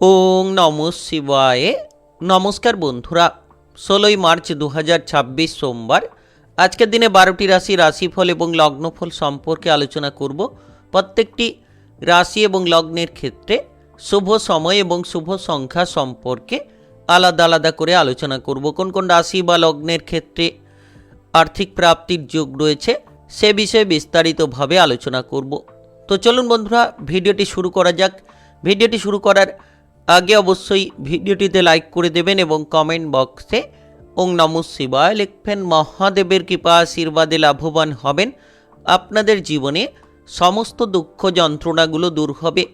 ওং নমঃ শিবায়। নমস্কার বন্ধুরা, 16ই মার্চ 2026 সোমবার। আজকের দিনে 12টি রাশি রাশিফল এবং লগ্নফল সম্পর্কে আলোচনা করব। প্রত্যেকটি রাশি এবং লগ্নের ক্ষেত্রে শুভ সময় এবং শুভ সংখ্যা সম্পর্কে আলাদা আলাদা করে আলোচনা করব। কোন কোন রাশি বা লগ্নের ক্ষেত্রে আর্থিক প্রাপ্তির যোগ রয়েছে সে বিষয়ে বিস্তারিতভাবে আলোচনা করব। তো চলুন বন্ধুরা, ভিডিওটি শুরু করা যাক। ভিডিওটি শুরু করার আগে অবশ্যই ভিডিওটিতে লাইক করে দেবেন এবং কমেন্ট বক্সে ওং নমঃ শিবায় লিখবেন। মহাদেবের কৃপা আশীর্বাদে লাভবান হবেন। আপনাদের জীবনে সমস্ত দুঃখ যন্ত্রণাগুলো দূর হবে।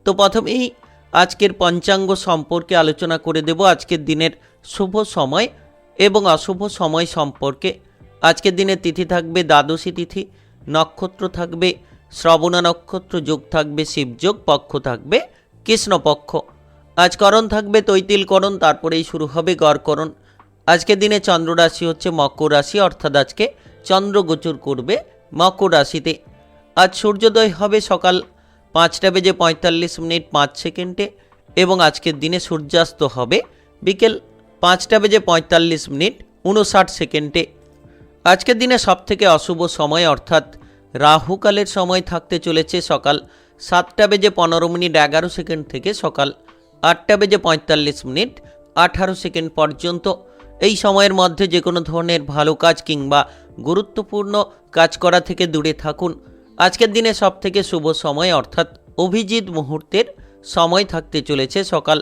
তো প্রথমেই আজকের পঞ্চাঙ্গ সম্পর্কে আলোচনা করে দেব। আজকের দিনের শুভ সময় এবং অশুভ সময় সম্পর্কে। আজকের দিনের তিথি থাকবে দ্বাদশী তিথি, নক্ষত্র থাকবে শ্রবণা নক্ষত্র, যোগ থাকবে শিবযোগ, পক্ষ থাকবে কৃষ্ণপক্ষ। আজ করণ থাকবে তৈতিলকরণ, তারপরেই শুরু হবে গড়করণ। আজকের দিনে চন্দ্র রাশি হচ্ছে মকর রাশি, অর্থাৎ আজকে চন্দ্র গোচর করবে মকর রাশিতে। আজ সূর্যোদয় হবে সকাল 5:45 এবং আজকের দিনে সূর্যাস্ত হবে বিকেল 5:45 আজকের দিনে সবথেকে অশুভ সময় অর্থাৎ রাহুকালের সময় থাকতে চলেছে সকাল 7:15 থেকে সকাল 8:45 পর্যন্ত। এই সময়ের মধ্যে যে কোনো ধরনের ভালো কাজ কিংবা গুরুত্বপূর্ণ কাজ করা থেকে দূরে থাকুন। আজকের দিনে সবথেকে শুভ সময় অর্থাৎ অভিজিৎ মুহূর্তের সময় থাকতে চলেছে সকাল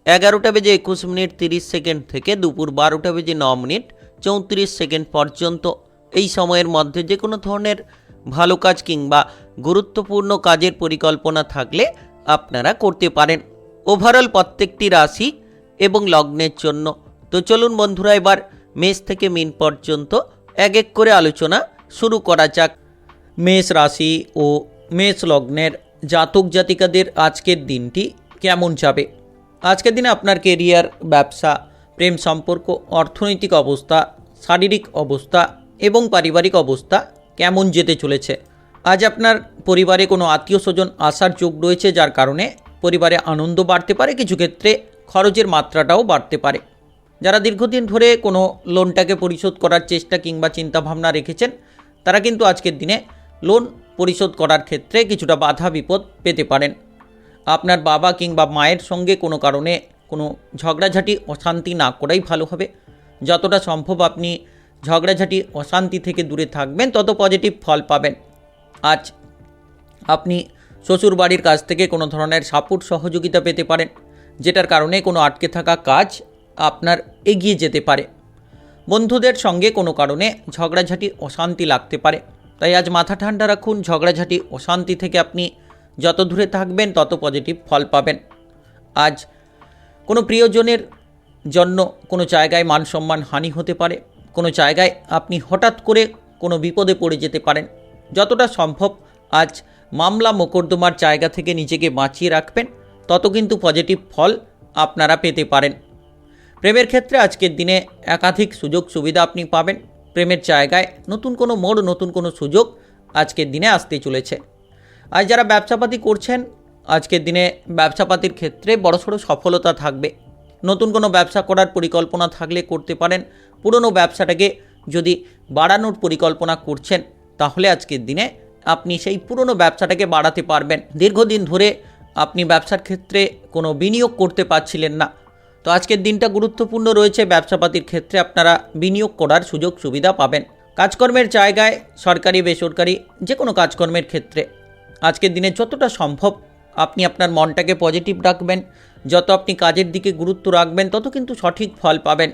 11:21 থেকে দুপুর 12:09 পর্যন্ত। এই সময়ের মধ্যে যে কোনো ধরনের ভালো কাজ কিংবা গুরুত্বপূর্ণ কাজের পরিকল্পনা থাকলে আপনারা করতে পারেন। ওভারঅল প্রত্যেকটি রাশি এবং লগ্নের জন্য। তো চলুন বন্ধুরা, এবার মেষ থেকে মীন পর্যন্ত এক এক করে আলোচনা শুরু করা যাক। মেষ রাশি ও মেষ লগ্নের জাতক জাতিকাদের আজকের দিনটি কেমন যাবে? আজকের দিনে আপনার কেরিয়ার, ব্যবসা, প্রেম সম্পর্ক, অর্থনৈতিক অবস্থা, শারীরিক অবস্থা এবং পারিবারিক অবস্থা কেমন যেতে চলেছে? আজ আপনার পরিবারে কোনো আত্মীয় স্বজন আসার যোগ রয়েছে, যার কারণে পরিবারে আনন্দ বাড়তে পারে, কিছু ক্ষেত্রে খরচের মাত্রাটাও বাড়তে পারে। যারা দীর্ঘদিন ধরে কোনো লোনটাকে পরিশোধ করার চেষ্টা কিংবা চিন্তাভাবনা রেখেছেন, তারা কিন্তু আজকের দিনে লোন পরিশোধ করার ক্ষেত্রে কিছুটা বাধা বিপদ পেতে পারেন। আপনার বাবা কিংবা মায়ের সঙ্গে কোনো কারণে কোনো ঝগড়াঝাটি অশান্তি না করাই ভালো হবে। যতটা সম্ভব আপনি ঝগড়াঝাটি অশান্তি থেকে দূরে থাকবেন, তত পজিটিভ ফল পাবেন। আজ আপনি শ্বশুর বাড়ির কাছ থেকে কোনো ধরনের সাপোর্ট সহযোগিতা পেতে পারেন, যেটার কারণে কোনো আটকে থাকা কাজ আপনার এগিয়ে যেতে পারে। বন্ধুদের সঙ্গে কোনো কারণে ঝগড়াঝাটি অশান্তি লাগতে পারে, তাই আজ মাথা ঠান্ডা রাখুন। ঝগড়াঝাটি অশান্তি থেকে আপনি যত দূরে থাকবেন তত পজিটিভ ফল পাবেন। আজ কোনো প্রিয়জনের জন্য কোনো জায়গায় মান সম্মান হানি হতে পারে, কোনো জায়গায় আপনি হঠাৎ করে কোনো বিপদে পড়ে যেতে পারেন। যতটা সম্ভব আজ মামলা মোকদ্দমার জায়গা থেকে নিজেকে বাঁচিয়ে রাখবেন, তত কিন্তু পজিটিভ ফল আপনারা পেতে পারেন। প্রেমের ক্ষেত্রে আজকের দিনে একাধিক সুযোগ সুবিধা আপনি পাবেন। প্রেমের জায়গায় নতুন কোনো মোড়, নতুন কোনো সুযোগ আজকের দিনে আসতে চলেছে। আজ যারা ব্যবসাপাতি করছেন, আজকের দিনে ব্যবসাপাতির ক্ষেত্রে বড়সড় সফলতা থাকবে। নতুন কোনো ব্যবসা করার পরিকল্পনা থাকলে করতে পারেন। পুরনো ব্যবসাটাকে যদি বাড়ানোর পরিকল্পনা করছেন, তাহলে আজকের দিনে আপনি সেই পুরনো ব্যবসাটাকে বাড়াতে পারবেন। দীর্ঘদিন ধরে আপনি ব্যবসার ক্ষেত্রে কোনো বিনিয়োগ করতে পারছিলেন না, তো আজকের দিনটা গুরুত্বপূর্ণ রয়েছে। ব্যবসাপাতির ক্ষেত্রে আপনারা বিনিয়োগ করার সুযোগ সুবিধা পাবেন। কাজকর্মের জায়গায়, সরকারি বেসরকারি যে কোনো কাজকর্মের ক্ষেত্রে আজকের দিনে যতটা সম্ভব আপনি আপনার মনটাকে পজিটিভ রাখবেন। যত আপনি কাজের দিকে গুরুত্ব রাখবেন, তত কিন্তু সঠিক ফল পাবেন।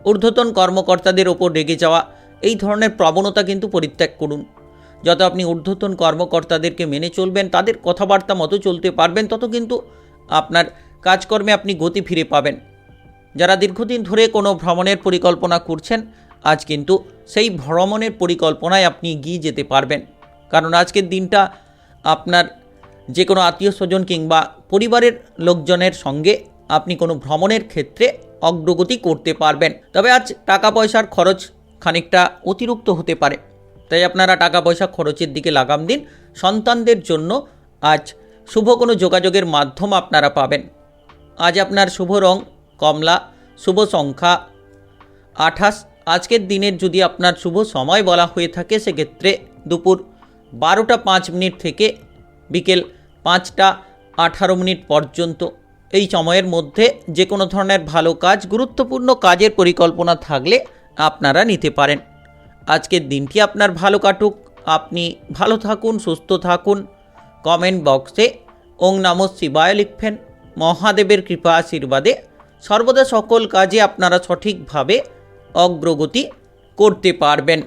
ঊর্ধ্বতন কর্মকর্তাদের ওপর রেগে যাওয়া, এই ধরনের প্রবণতা কিন্তু পরিত্যাগ করুন। যত আপনি ঊর্ধ্বতন কর্মকর্তাদেরকে মেনে চলবেন, তাদের কথাবার্তা মতো চলতে পারবেন, তত কিন্তু আপনার কাজকর্মে আপনি গতি ফিরে পাবেন। যারা দীর্ঘদিন ধরে কোনো ভ্রমণের পরিকল্পনা করছেন, আজ কিন্তু সেই ভ্রমণের পরিকল্পনায় আপনি এগিয়ে যেতে পারবেন। কারণ আজকের দিনটা আপনার যে কোনো আত্মীয় স্বজন কিংবা পরিবারের লোকজনের সঙ্গে আপনি কোনো ভ্রমণের ক্ষেত্রে অগ্রগতি করতে পারবেন। তবে আজ টাকা পয়সার খরচ খানিকটা অতিরিক্ত হতে পারে, তাই আপনারা টাকা পয়সা খরচের দিকে লাগাম দিন। সন্তানদের জন্য আজ শুভ কোনো যোগাযোগের মাধ্যম আপনারা পাবেন। আজ আপনার শুভ রং কমলা, শুভ সংখ্যা 28। আজকের দিনের যদি আপনার শুভ সময় বলা হয়ে থাকে সেক্ষেত্রে দুপুর 12টা 5 মিনিট থেকে বিকেল 5টা 18 মিনিট পর্যন্ত। এই সময়ের মধ্যে যে কোনো ধরনের ভালো কাজ, গুরুত্বপূর্ণ কাজের পরিকল্পনা থাকলে আপনারা নিতে পারেন। আজকের দিনটি আপনার ভালো কাটুক, আপনি ভালো থাকুন, সুস্থ থাকুন। কমেন্ট বক্সে ওং নমঃ শিবায় লিখবেন। মহাদেবের কৃপা আশীর্বাদে সর্বদা সকল কাজে আপনারা সঠিকভাবে অগ্রগতি করতে পারবেন।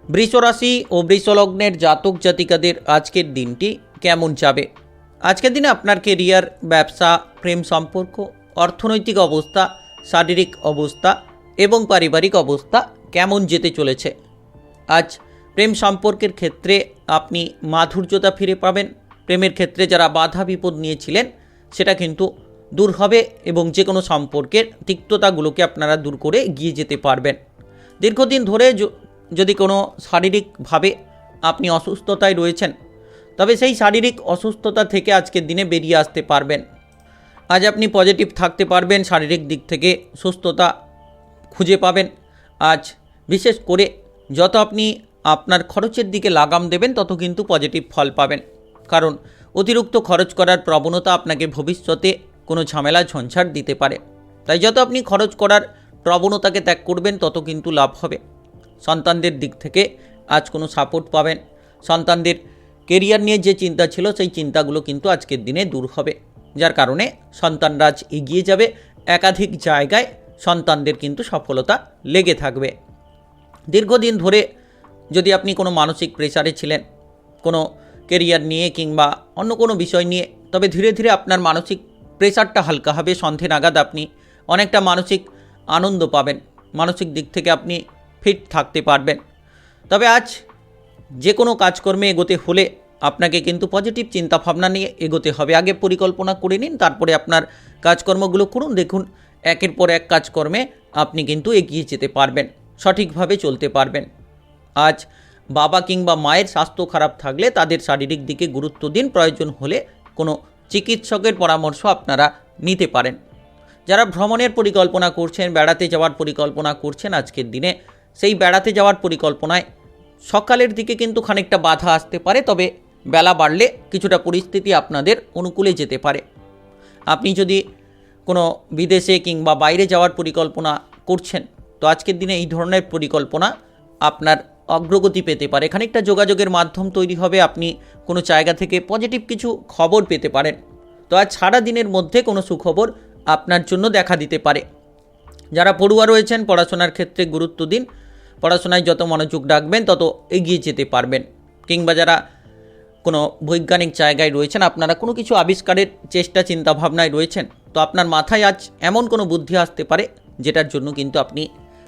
বৃষরাশি ও বৃষলগ্নের জাতক জাতিকাদের আজকের দিনটি কেমন যাবে? আজকের দিনে আপনার কেরিয়ার, ব্যবসা, প্রেম সম্পর্ক, অর্থনৈতিক অবস্থা, শারীরিক অবস্থা এবং পারিবারিক অবস্থা কেমন যেতে চলেছে? আজ প্রেম সম্পর্কের ক্ষেত্রে আপনি মাধুর্যতা ফিরে পাবেন। প্রেমের ক্ষেত্রে যারা বাধা বিপদ নিয়েছিলেন সেটা কিন্তু দূর হবে এবং যে কোনো সম্পর্কের তিক্ততাগুলোকে আপনারা দূর করে এগিয়ে যেতে পারবেন। দীর্ঘদিন ধরে যদি কোনো শারীরিকভাবে আপনি অসুস্থতায় রয়েছেন তবে সেই শারীরিক অসুস্থতা থেকে আজকের দিনে বেরিয়ে আসতে পারবেন। আজ আপনি পজিটিভ থাকতে পারবেন, শারীরিক দিক থেকে সুস্থতা খুঁজে পাবেন। আজ বিশেষ করে যত আপনি আপনার খরচের দিকে লাগাম দেবেন তত কিন্তু পজিটিভ ফল পাবেন, কারণ অতিরিক্ত খরচ করার প্রবণতা আপনাকে ভবিষ্যতে কোনো ঝামেলা ঝঞ্ঝাট দিতে পারে। তাই যত আপনি খরচ করার প্রবণতাকে ত্যাগ করবেন তত কিন্তু লাভ হবে। সন্তানদের দিক থেকে আজ কোনো সাপোর্ট পাবেন। সন্তানদের কেরিয়ার নিয়ে যে চিন্তা ছিল সেই চিন্তাগুলো কিন্তু আজকের দিনে দূর হবে, যার কারণে সন্তানরা আজ এগিয়ে যাবে। একাধিক জায়গায় সন্তানদের কিন্তু সফলতা লেগে থাকবে। দীর্ঘদিন ধরে যদি আপনি কোনো মানসিক প্রেসারে ছিলেন, কোনো কেরিয়ার নিয়ে কিংবা অন্য কোনো বিষয় নিয়ে, তবে ধীরে ধীরে আপনার মানসিক প্রেসারটা হালকা হবে। সন্ধে নাগাদ আপনি অনেকটা মানসিক আনন্দ পাবেন, মানসিক দিক থেকে আপনি ফিট থাকতে পারবেন। তবে আজ যে কোনো কাজকর্মে এগোতে হলে আপনাকে কিন্তু পজিটিভ চিন্তাভাবনা নিয়ে এগোতে হবে। আগে পরিকল্পনা করে নিন, তারপরে আপনার কাজকর্মগুলো করুন। দেখুন একের পর এক কাজকর্মে আপনি কিন্তু এগিয়ে যেতে পারবেন, সঠিকভাবে চলতে পারবেন। আজ বাবা কিংবা মায়ের স্বাস্থ্য খারাপ থাকলে তাদের শারীরিক দিকে গুরুত্ব দিন। প্রয়োজন হলে কোনো চিকিৎসকের পরামর্শ আপনারা নিতে পারেন। যারা ভ্রমণের পরিকল্পনা করছেন, বেড়াতে যাওয়ার পরিকল্পনা করছেন আজকের দিনে, সেই বেড়াতে যাওয়ার পরিকল্পনায় সকালের দিকে কিন্তু খানিকটা বাধা আসতে পারে, তবে বেলা বাড়লে কিছুটা পরিস্থিতি আপনাদের অনুকূলে যেতে পারে। আপনি যদি কোনো বিদেশে কিংবা বাইরে যাওয়ার পরিকল্পনা করছেন তো আজকের দিনে এই ধরনের পরিকল্পনা আপনার অগ্রগতি পেতে পারে। খানিকটা যোগাযোগের মাধ্যম তৈরি হবে, আপনি কোনো জায়গা থেকে পজিটিভ কিছু খবর পেতে পারেন। তো আজ সারা দিনের মধ্যে কোনো সুখবর আপনার জন্য দেখা দিতে পারে। যারা পড়ুয়া রয়েছেন পড়াশোনার ক্ষেত্রে গুরুত্ব দিন। পড়াশোনায় যত মনোযোগ রাখবেন তত এগিয়ে যেতে পারবেন। কিংবা যারা কোনো বৈজ্ঞানিক জায়গায় রয়েছেন, আপনারা কোনো কিছু আবিষ্কারের চেষ্টা চিন্তাভাবনায় রয়েছেন, তো আপনার মাথায় আজ এমন কোনো বুদ্ধি আসতে পারে যেটার জন্য কিন্তু আপনি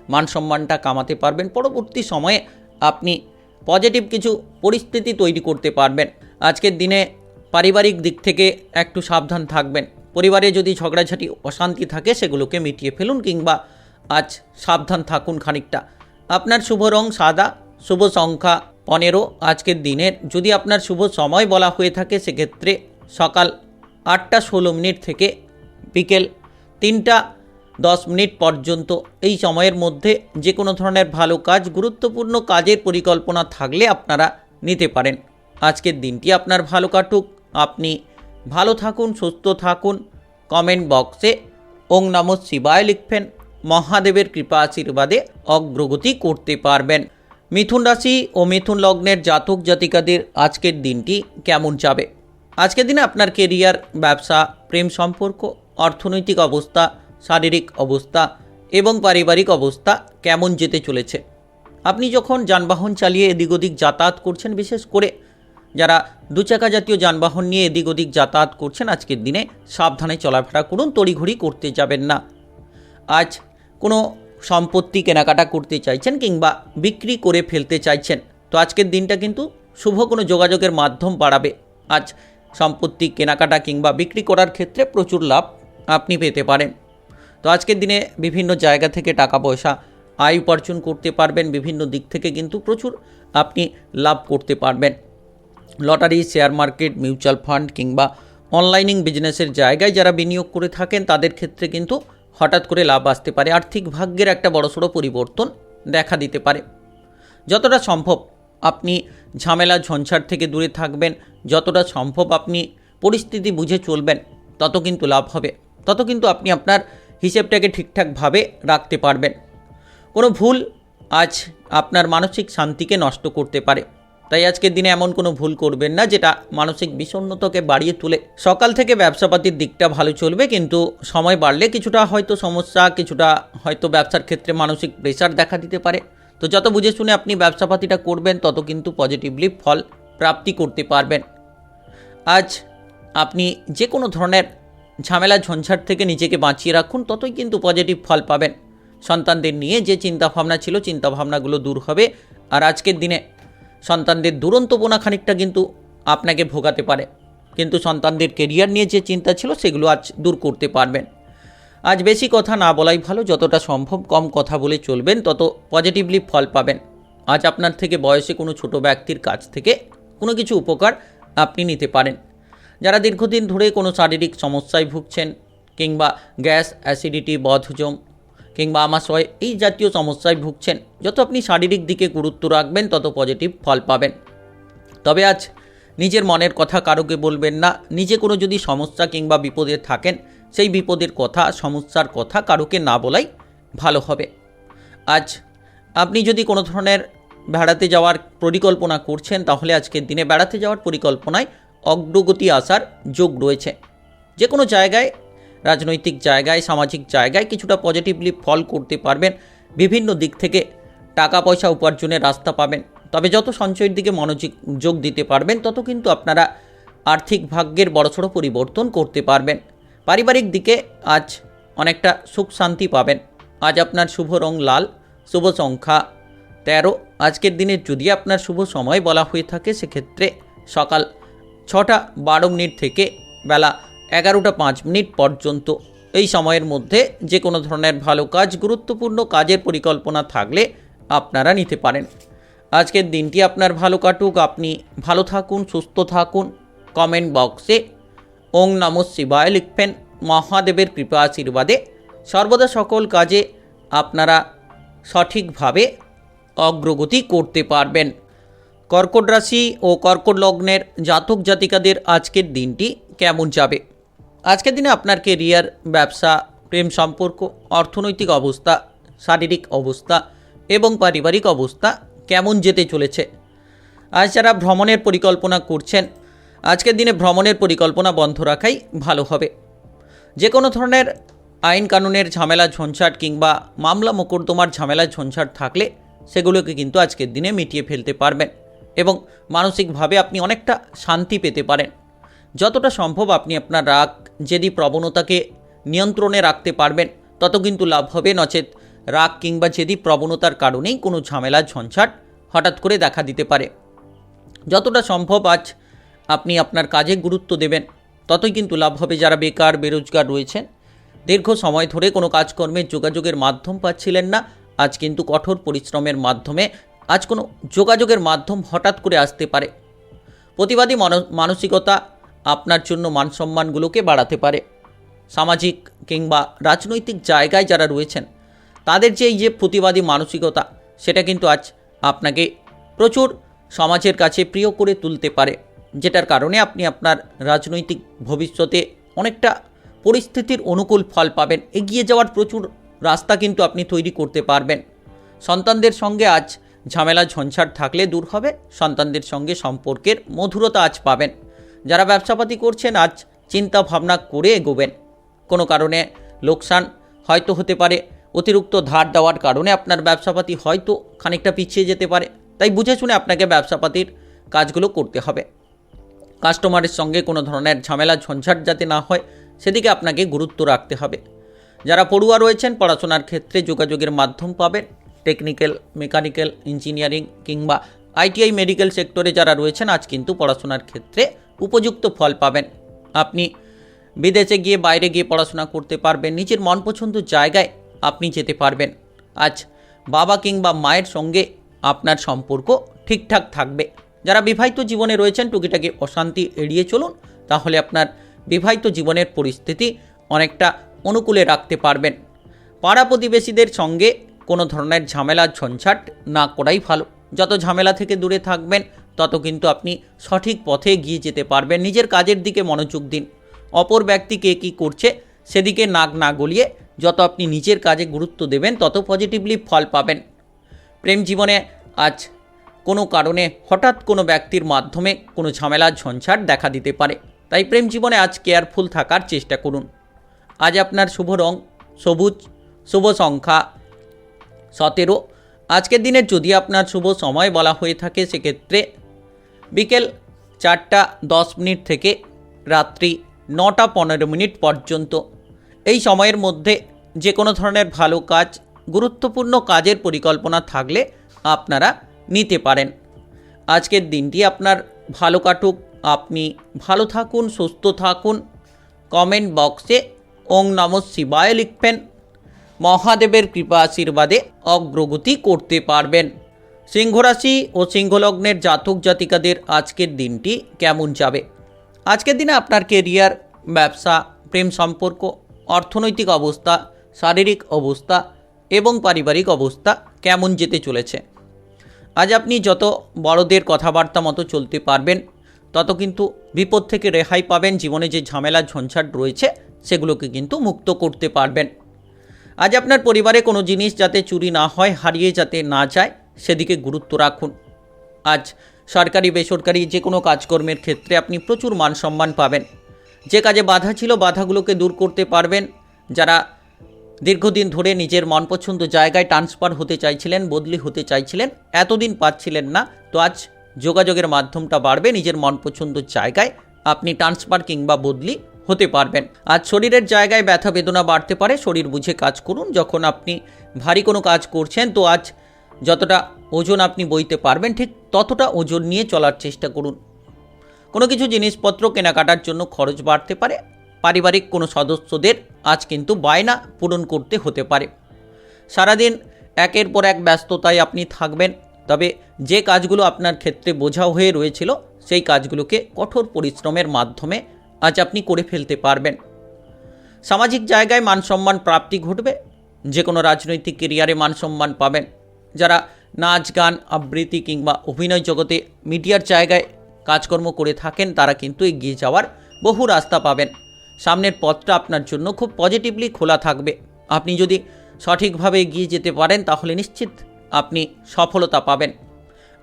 মান সম্মানটা কামাতে পারবেন। পরবর্তী সময়ে আপনি পজিটিভ কিছু পরিস্থিতি তৈরি করতে পারবেন। আজকের দিনে পারিবারিক দিক থেকে একটু সাবধান থাকবেন। পরিবারে যদি ঝগড়াঝাটি অশান্তি থাকে সেগুলোকে মিটিয়ে ফেলুন কিংবা আজ সাবধান থাকুন খানিকটা। আপনার শুভ রং সাদা, শুভ সংখ্যা 15। আজকের দিনের যদি আপনার শুভ সময় বলা হয়ে থাকে সেক্ষেত্রে সকাল 8টা 16 মিনিট থেকে বিকেল 3টা 10 মিনিট পর্যন্ত। এই সময়ের মধ্যে যে কোনো ধরনের ভালো কাজ, গুরুত্বপূর্ণ কাজের পরিকল্পনা থাকলে আপনারা নিতে পারেন। আজকের দিনটি আপনার ভালো কাটুক, আপনি ভালো থাকুন, সুস্থ থাকুন। কমেন্ট বক্সে ওং নমঃ শিবায় লিখবেন। মহাদেবের কৃপা আশীর্বাদে অগ্রগতি করতে পারবেন। মিথুন রাশি ও মিথুন লগ্নের জাতক জাতিকাদের আজকের দিনটি কেমন যাবে? আজকের দিনে আপনার কেরিয়ার, ব্যবসা, প্রেম সম্পর্ক, অর্থনৈতিক অবস্থা, শারীরিক অবস্থা এবং পারিবারিক অবস্থা কেমন যেতে চলেছে? আপনি যখন যানবাহন চালিয়ে এদিক ওদিক যাতায়াত করছেন, বিশেষ করে যারা দুচাকা জাতীয় যানবাহন নিয়ে এদিক ওদিক যাতায়াত করছেন, আজকের দিনে সাবধানে চলাফেরা করুন, তড়িঘড়ি করতে যাবেন না। আজ কোনো সম্পত্তি কেনাকাটা করতে চাইছেন কিংবা বিক্রি করে ফেলতে চাইছেন তো আজকের দিনটা কিন্তু শুভ কোনো যোগাযোগের মাধ্যম বাড়াবে। আজ সম্পত্তি কেনাকাটা কিংবা বিক্রি করার ক্ষেত্রে প্রচুর লাভ আপনি পেতে পারেন। তো আজকের দিনে বিভিন্ন জায়গা থেকে টাকা পয়সা আয় উপার্জন করতে পারবেন। বিভিন্ন দিক থেকে কিন্তু প্রচুর আপনি লাভ করতে পারবেন। Lottery, share market, mutual fund কিংবা অনলাইনিং বিজনেসের জায়গায় যারা বিনিয়োগ করে থাকেন তাদের ক্ষেত্রে কিন্তু হঠাৎ করে লাভ আসতে পারে। আর্থিক ভাগ্যের একটা বড়সড় পরিবর্তন দেখা দিতে পারে। যতটা সম্ভব আপনি ঝামেলা ঝঞ্ঝাট থেকে দূরে থাকবেন, যতটা সম্ভব আপনি পরিস্থিতি বুঝে চলবেন, তত কিন্তু লাভ হবে, তত কিন্তু আপনি আপনার হিসেবটাকে ঠিকঠাকভাবে রাখতে পারবেন। কোনো ভুল আজ আপনার মানসিক শান্তিকে নষ্ট করতে পারে, তাই আজকের দিনে এমন কোনো ভুল করবেন না যেটা মানসিক বিষণ্ণতাকে বাড়িয়ে তোলে। সকাল থেকে ব্যবসাপাতির দিকটা ভালো চলবে, কিন্তু সময় বাড়লে কিছুটা হয়তো সমস্যা, কিছুটা হয়তো ব্যবসার ক্ষেত্রে মানসিক প্রেশার দেখা দিতে পারে। তো যত বুঝে শুনে আপনি ব্যবসাপাতিটা করবেন তত কিন্তু পজিটিভলি ফল প্রাপ্তি করতে পারবেন। আজ আপনি যে কোনো ধরনের ঝামেলা ঝঞ্ঝাট থেকে নিজেকে বাঁচিয়ে রাখুন, ততই কিন্তু পজিটিভ ফল পাবেন। সন্তানদের নিয়ে যে চিন্তাভাবনা ছিল, চিন্তাভাবনাগুলো দূর হবে। আর আজকের দিনে সন্তানদের দুরন্তপনা খানিকটা কিন্তু আপনাকে ভোগাতে পারে, কিন্তু সন্তানদের কেরিয়ার নিয়ে যে চিন্তা ছিল সেগুলো আজ দূর করতে পারবেন। আজ বেশি কথা না বলাই ভালো, যতটা সম্ভব কম কথা বলে চলবেন, তত পজিটিভলি ফল পাবেন। আজ আপনার থেকে বয়সে কোনো ছোট ব্যক্তির কাছ থেকে কোনো কিছু উপকার আপনি নিতে পারেন। যারা দীর্ঘদিন ধরে কোনো শারীরিক সমস্যায় ভুগছেন, কিংবা গ্যাস, অ্যাসিডিটি, বদহজম কিংবা আমাশয় এই জাতীয় সমস্যায় ভুগছেন, যত আপনি শারীরিক দিকে গুরুত্ব রাখবেন তত পজিটিভ ফল পাবেন। তবে আজ নিজের মনের কথা কারোকে বলবেন না। নিজে কোনো যদি সমস্যা কিংবা বিপদে থাকেন, সেই বিপদের কথা, সমস্যার কথা কারোকে না বলাই ভালো হবে। আজ আপনি যদি কোনো ধরনের বেড়াতে যাওয়ার পরিকল্পনা করছেন, তাহলে আজকের দিনে বেড়াতে যাওয়ার পরিকল্পনায় অগ্রগতি আসার যোগ রয়েছে। যে কোনো জায়গায়, রাজনৈতিক জায়গায়, সামাজিক জায়গায় কিছুটা পজিটিভলি ফল করতে পারবেন। বিভিন্ন দিক থেকে টাকা পয়সা উপার্জনের রাস্তা পাবেন। তবে যত সঞ্চয়ের দিকে মনোযোগ দিতে পারবেন, তত কিন্তু আপনারা আর্থিক ভাগ্যের বড়সড় পরিবর্তন করতে পারবেন। পারিবারিক দিকে আজ অনেকটা সুখ শান্তি পাবেন। আজ আপনার শুভ রং লাল, শুভ সংখ্যা 13। আজকের দিনে যদি আপনার শুভ সময় বলা হয়ে থাকে, সেক্ষেত্রে সকাল 6:12 থেকে বেলা 11:05 পর্যন্ত। এই সময়ের মধ্যে যে কোনো ধরনের ভালো কাজ, গুরুত্বপূর্ণ কাজের পরিকল্পনা থাকলে আপনারা নিতে পারেন। আজকের দিনটি আপনার ভালো কাটুক, আপনি ভালো থাকুন, সুস্থ থাকুন। কমেন্ট বক্সে ওং নমঃ শিবায় লিখবেন। মহাদেবের কৃপা আশীর্বাদে সর্বদা সকল কাজে আপনারা সঠিকভাবে অগ্রগতি করতে পারবেন। কর্কট রাশি ও কর্কট লগ্নের জাতক জাতিকাদের আজকের দিনটি কেমন যাবে? আজকের দিনে আপনার কেরিয়ার, ব্যবসা, প্রেম সম্পর্ক, অর্থনৈতিক অবস্থা, শারীরিক অবস্থা এবং পারিবারিক অবস্থা কেমন যেতে চলেছে? আজ যারা ভ্রমণের পরিকল্পনা করছেন, আজকের দিনে ভ্রমণের পরিকল্পনা বন্ধ রাখাই ভালো হবে। যে কোনো ধরনের আইন কানুনের ঝামেলা ঝঞ্ঝাট কিংবা মামলা মোকদ্দমার ঝামেলা ঝঞ্ঝাট থাকলে সেগুলোকে কিন্তু আজকের দিনে মিটিয়ে ফেলতে পারবেন এবং মানসিকভাবে আপনি অনেকটা শান্তি পেতে পারেন। যতটা সম্ভব আপনি আপনার রাগ, জেদি প্রবণতাকে নিয়ন্ত্রণে রাখতে পারবেন, তত কিন্তু লাভ হবে। নচেত রাগ কিংবা জেদি প্রবণতার কারণেই কোনো ঝামেলা ঝঞ্ঝাট হঠাৎ করে দেখা দিতে পারে। যতটা সম্ভব আজ আপনি আপনার কাজে গুরুত্ব দেবেন, ততই কিন্তু লাভ হবে। যারা বেকার, বেরোজগার রয়েছেন, দীর্ঘ সময় ধরে কোনো কাজকর্মের যোগাযোগের মাধ্যম পাচ্ছিলেন না, আজ কিন্তু কঠোর পরিশ্রমের মাধ্যমে আজ কোনো যোগাযোগের মাধ্যম হঠাৎ করে আসতে পারে। প্রতিবাদী মানসিকতা আপনার জন্য মানসম্মানগুলোকে বাড়াতে পারে। সামাজিক কিংবা রাজনৈতিক জায়গায় যারা রয়েছেন, তাদের যে এই যে প্রতিবাদী মানসিকতা, সেটা কিন্তু আজ আপনাকে প্রচুর সমাজের কাছে প্রিয় করে তুলতে পারে, যেটার কারণে আপনি আপনার রাজনৈতিক ভবিষ্যতে অনেকটা পরিস্থিতির অনুকূল ফল পাবেন। এগিয়ে যাওয়ার প্রচুর রাস্তা কিন্তু আপনি তৈরি করতে পারবেন। সন্তানদের সঙ্গে আজ ঝামেলা ঝঞ্ঝাট থাকলে দূর হবে। সন্তানদের সঙ্গে সম্পর্কের মধুরতা আজ পাবেন। যারা ব্যবসাপাতি করছেন, আজ চিন্তা ভাবনা করে এগোবেন। কোনো কারণে লোকসান হয়তো হতে পারে, অতিরিক্ত ধার দেওয়ার কারণে আপনার ব্যবসাপাতি হয়তো খানিকটা পিছিয়ে যেতে পারে, তাই বুঝে শুনে আপনাকে ব্যবসাপাতির কাজগুলো করতে হবে। কাস্টমারের সঙ্গে কোনো ধরনের ঝামেলা ঝঞ্ঝাট যাতে না হয়, সেদিকে আপনাকে গুরুত্ব রাখতে হবে। যারা পড়ুয়া রয়েছেন, পড়াশোনার ক্ষেত্রে যোগাযোগের মাধ্যম পাবেন। টেকনিক্যাল, মেকানিক্যাল, ইঞ্জিনিয়ারিং কিংবা আইটিআই, মেডিকেল সেক্টরে যারা রয়েছেন, আজ কিন্তু পড়াশোনার ক্ষেত্রে উপযুক্ত ফল পাবেন। আপনি বিদেশে গিয়ে, বাইরে গিয়ে পড়াশোনা করতে পারবেন। নিজের মন পছন্দ জায়গায় আপনি যেতে পারবেন। আজ বাবা কিংবা মায়ের সঙ্গে আপনার সম্পর্ক ঠিকঠাক থাকবে। যারা বিবাহিত জীবনে রয়েছেন, টুকিটাকি অশান্তি এড়িয়ে চলুন, তাহলে আপনার বিবাহিত জীবনের পরিস্থিতি অনেকটা অনুকূলে রাখতে পারবেন। পাড়া প্রতিবেশীদের সঙ্গে কোনো ধরনের ঝামেলা ঝঞ্ঝাট না করাই ভালো। যত ঝামেলা থেকে দূরে থাকবেন তত কিন্তু আপনি সঠিক পথে এগিয়ে যেতে পারবেন। নিজের কাজের দিকে মনোযোগ দিন। অপর ব্যক্তি কে কী করছে সেদিকে নাক না গলিয়ে যত আপনি নিজের কাজে গুরুত্ব দেবেন তত পজিটিভলি ফল পাবেন। প্রেম জীবনে আজ কোনো কারণে হঠাৎ কোনো ব্যক্তির মাধ্যমে কোনো ঝামেলা ঝঞ্ঝাট দেখা দিতে পারে, তাই প্রেম জীবনে আজ কেয়ারফুল থাকার চেষ্টা করুন। আজ আপনার শুভ রং সবুজ, শুভ সংখ্যা 17। আজকের দিনের যদি আপনার শুভ সময় বলা হয়ে থাকে সেক্ষেত্রে বিকেল 4:10 থেকে রাত্রি 9:15 পর্যন্ত। এই সময়ের মধ্যে যে কোনো ধরনের ভালো কাজ, গুরুত্বপূর্ণ কাজের পরিকল্পনা থাকলে আপনারা নিতে পারেন। আজকের দিনটি আপনার ভালো কাটুক, আপনি ভালো থাকুন, সুস্থ থাকুন। কমেন্ট বক্সে ওং নমঃ শিবায় লিখবেন। মহাদেবের কৃপা আশীর্বাদে অগ্রগতি করতে পারবেন। সিংহরাশি ও সিংহলগ্নের জাতক জাতিকাদের আজকের দিনটি কেমন যাবে? আজকের দিনে আপনার কেরিয়ার, ব্যবসা, প্রেম সম্পর্ক, অর্থনৈতিক অবস্থা, শারীরিক অবস্থা এবং পারিবারিক অবস্থা কেমন যেতে চলেছে? আজ আপনি যত বড়দের কথাবার্তা মতো চলতে পারবেন তত কিন্তু বিপদ থেকে রেহাই পাবেন। জীবনে যে ঝামেলা ঝঞ্ঝাট রয়েছে সেগুলোকে কিন্তু মুক্ত করতে পারবেন। আজ আপনার পরিবারে কোনো জিনিস যাতে চুরি না হয়, হারিয়ে যাতে না যায় সেদিকে গুরুত্ব রাখুন। আজ সরকারি বেসরকারি যে কোনো কাজকর্মের ক্ষেত্রে আপনি প্রচুর মান সম্মান পাবেন। যে কাজে বাধা ছিল বাধাগুলোকে দূর করতে পারবেন। যারা দীর্ঘদিন ধরে নিজের মনপছন্দ জায়গায় ট্রান্সফার হতে চাইছিলেন, বদলি হতে চাইছিলেন, এতদিন পাচ্ছিলেন না, তো আজ যোগাযোগের মাধ্যমটা বাড়বে। নিজের মনপছন্দ জায়গায় আপনি ট্রান্সফার কিংবা বদলি হতে পারবেন। আজ শরীরের জায়গায় ব্যথা বেদনা বাড়তে পারে, শরীর বুঝে কাজ করুন। যখন আপনি ভারী কোনো কাজ করছেন তো আজ যতটা ওজন আপনি বইতে পারবেন ঠিক ততটা ওজন নিয়ে চলার চেষ্টা করুন। কোনো কিছু জিনিসপত্র কেনাকাটার জন্য খরচ বাড়তে পারে। পারিবারিক কোনো সদস্যদের আজ কিন্তু বায়না পূরণ করতে হতে পারে। সারাদিন একের পর এক ব্যস্ততায় আপনি থাকবেন, তবে যে কাজগুলো আপনার ক্ষেত্রে বোঝা হয়ে রয়েছিল সেই কাজগুলোকে কঠোর পরিশ্রমের মাধ্যমে আজ আপনি করে ফেলতে পারবেন। সামাজিক জায়গায় মান সম্মান প্রাপ্তি ঘটবে। যে কোনো রাজনৈতিক কেরিয়ারে মান সম্মান পাবেন। যারা নাচ গান, আবৃত্তি কিংবা অভিনয় জগতে মিডিয়ার জায়গায় কাজকর্ম করে থাকেন তারা কিন্তু এগিয়ে যাওয়ার বহু রাস্তা পাবেন। সামনের পথটা আপনার জন্য খুব পজিটিভলি খোলা থাকবে। আপনি যদি সঠিকভাবে এগিয়ে যেতে পারেন তাহলে নিশ্চিত আপনি সফলতা পাবেন।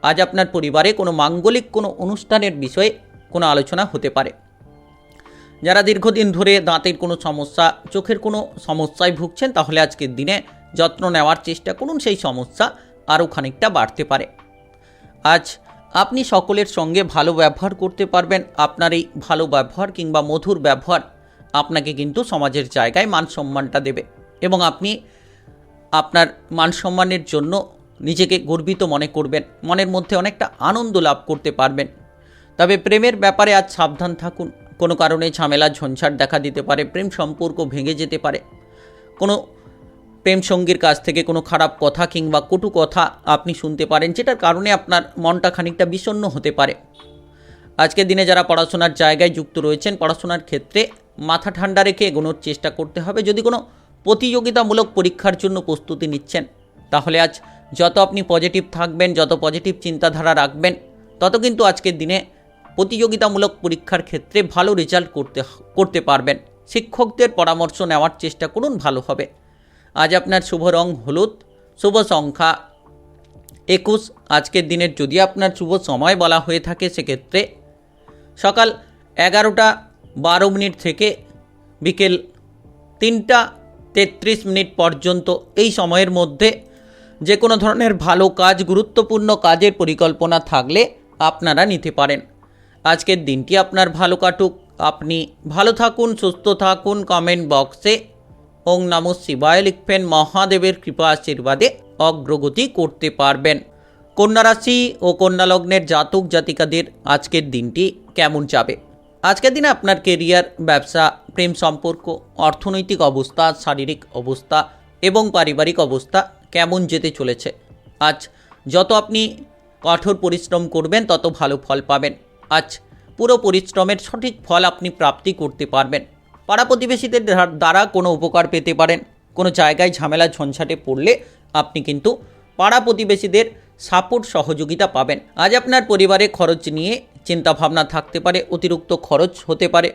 আজ আপনার পরিবারে কোনো মাঙ্গলিক কোনো অনুষ্ঠানের বিষয়ে কোনো আলোচনা হতে পারে। যারা দীর্ঘদিন ধরে দাঁতের কোনো সমস্যা, চোখের কোনো সমস্যায় ভুগছেন তাহলে আজকের দিনে যত্ন নেওয়ার চেষ্টা করুন, সেই সমস্যা আরও খানিকটা বাড়তে পারে। আজ আপনি সকলের সঙ্গে ভালো ব্যবহার করতে পারবেন। আপনার এই ভালো ব্যবহার কিংবা মধুর ব্যবহার আপনাকে কিন্তু সমাজের জায়গায় মান সম্মানটা দেবে এবং আপনি আপনার মান সম্মানের জন্য নিজেকে গর্বিত মনে করবেন। মনের মধ্যে অনেকটা আনন্দ লাভ করতে পারবেন। তবে প্রেমের ব্যাপারে আজ সাবধান থাকুন। কোনো কারণে ঝামেলা ঝঞ্ঝাট দেখা দিতে পারে, প্রেম সম্পর্ক ভেঙে যেতে পারে। কোনো প্রেম সঙ্গীর কাছ থেকে কোনো খারাপ কথা কিংবা কটু কথা আপনি শুনতে পারেন, যেটার কারণে আপনার মনটা খানিকটা বিষণ্ণ হতে পারে। আজকের দিনে যারা পড়াশোনার জায়গায় যুক্ত রয়েছেন, পড়াশোনার ক্ষেত্রে মাথা ঠান্ডা রেখে এগোনোর চেষ্টা করতে হবে। যদি কোনো প্রতিযোগিতামূলক পরীক্ষার জন্য প্রস্তুতি নিচ্ছেন তাহলে আজ যত আপনি পজিটিভ থাকবেন, যত পজিটিভ চিন্তাধারা রাখবেন তত কিন্তু আজকের দিনে প্রতিযোগিতামূলক পরীক্ষার ক্ষেত্রে ভালো রেজাল্ট করতে পারবেন। শিক্ষকদের পরামর্শ নেওয়ার চেষ্টা করুন, ভালো হবে। আজ আপনার শুভ রং হলুদ, শুভ সংখ্যা 21। আজকের দিনের যদি আপনার শুভ সময় বলা হয়ে থাকে সেক্ষেত্রে সকাল 11:12 থেকে বিকেল 3:33 পর্যন্ত। এই সময়ের মধ্যে যে কোনো ধরনের ভালো কাজ, গুরুত্বপূর্ণ কাজের পরিকল্পনা থাকলে আপনারা নিতে পারেন। আজকের দিনটি আপনার ভালো কাটুক, আপনি ভালো থাকুন, সুস্থ থাকুন। কমেন্ট বক্সে ওং নমঃ শিবায় লিখবেন। মহাদেবের কৃপা আশীর্বাদে অগ্রগতি করতে পারবেন। কন্যা রাশি ও কন্যা লগ্নের জাতক জাতিকাদের আজকের দিনটি কেমন যাবে? আজকের দিনে আপনার কেরিয়ার, ব্যবসা, প্রেম সম্পর্ক, অর্থনৈতিক অবস্থা, শারীরিক অবস্থা এবং পারিবারিক অবস্থা কেমন যেতে চলেছে? আজ যত আপনি কঠোর পরিশ্রম করবেন তত ভালো ফল পাবেন। আজ পুরো পরিশ্রমের সঠিক ফল আপনি প্রাপ্তি করতে পারবেন। পাড়া প্রতিবেশীদের দ্বারা কোনো উপকার পেতে পারেন। কোনো জায়গায় ঝামেলা ঝঞ্ঝাটে পড়লে আপনি কিন্তু পাড়া প্রতিবেশীদের সাপোর্ট সহযোগিতা পাবেন। আজ আপনার পরিবারে খরচ নিয়ে চিন্তাভাবনা থাকতে পারে, অতিরিক্ত খরচ হতে পারে।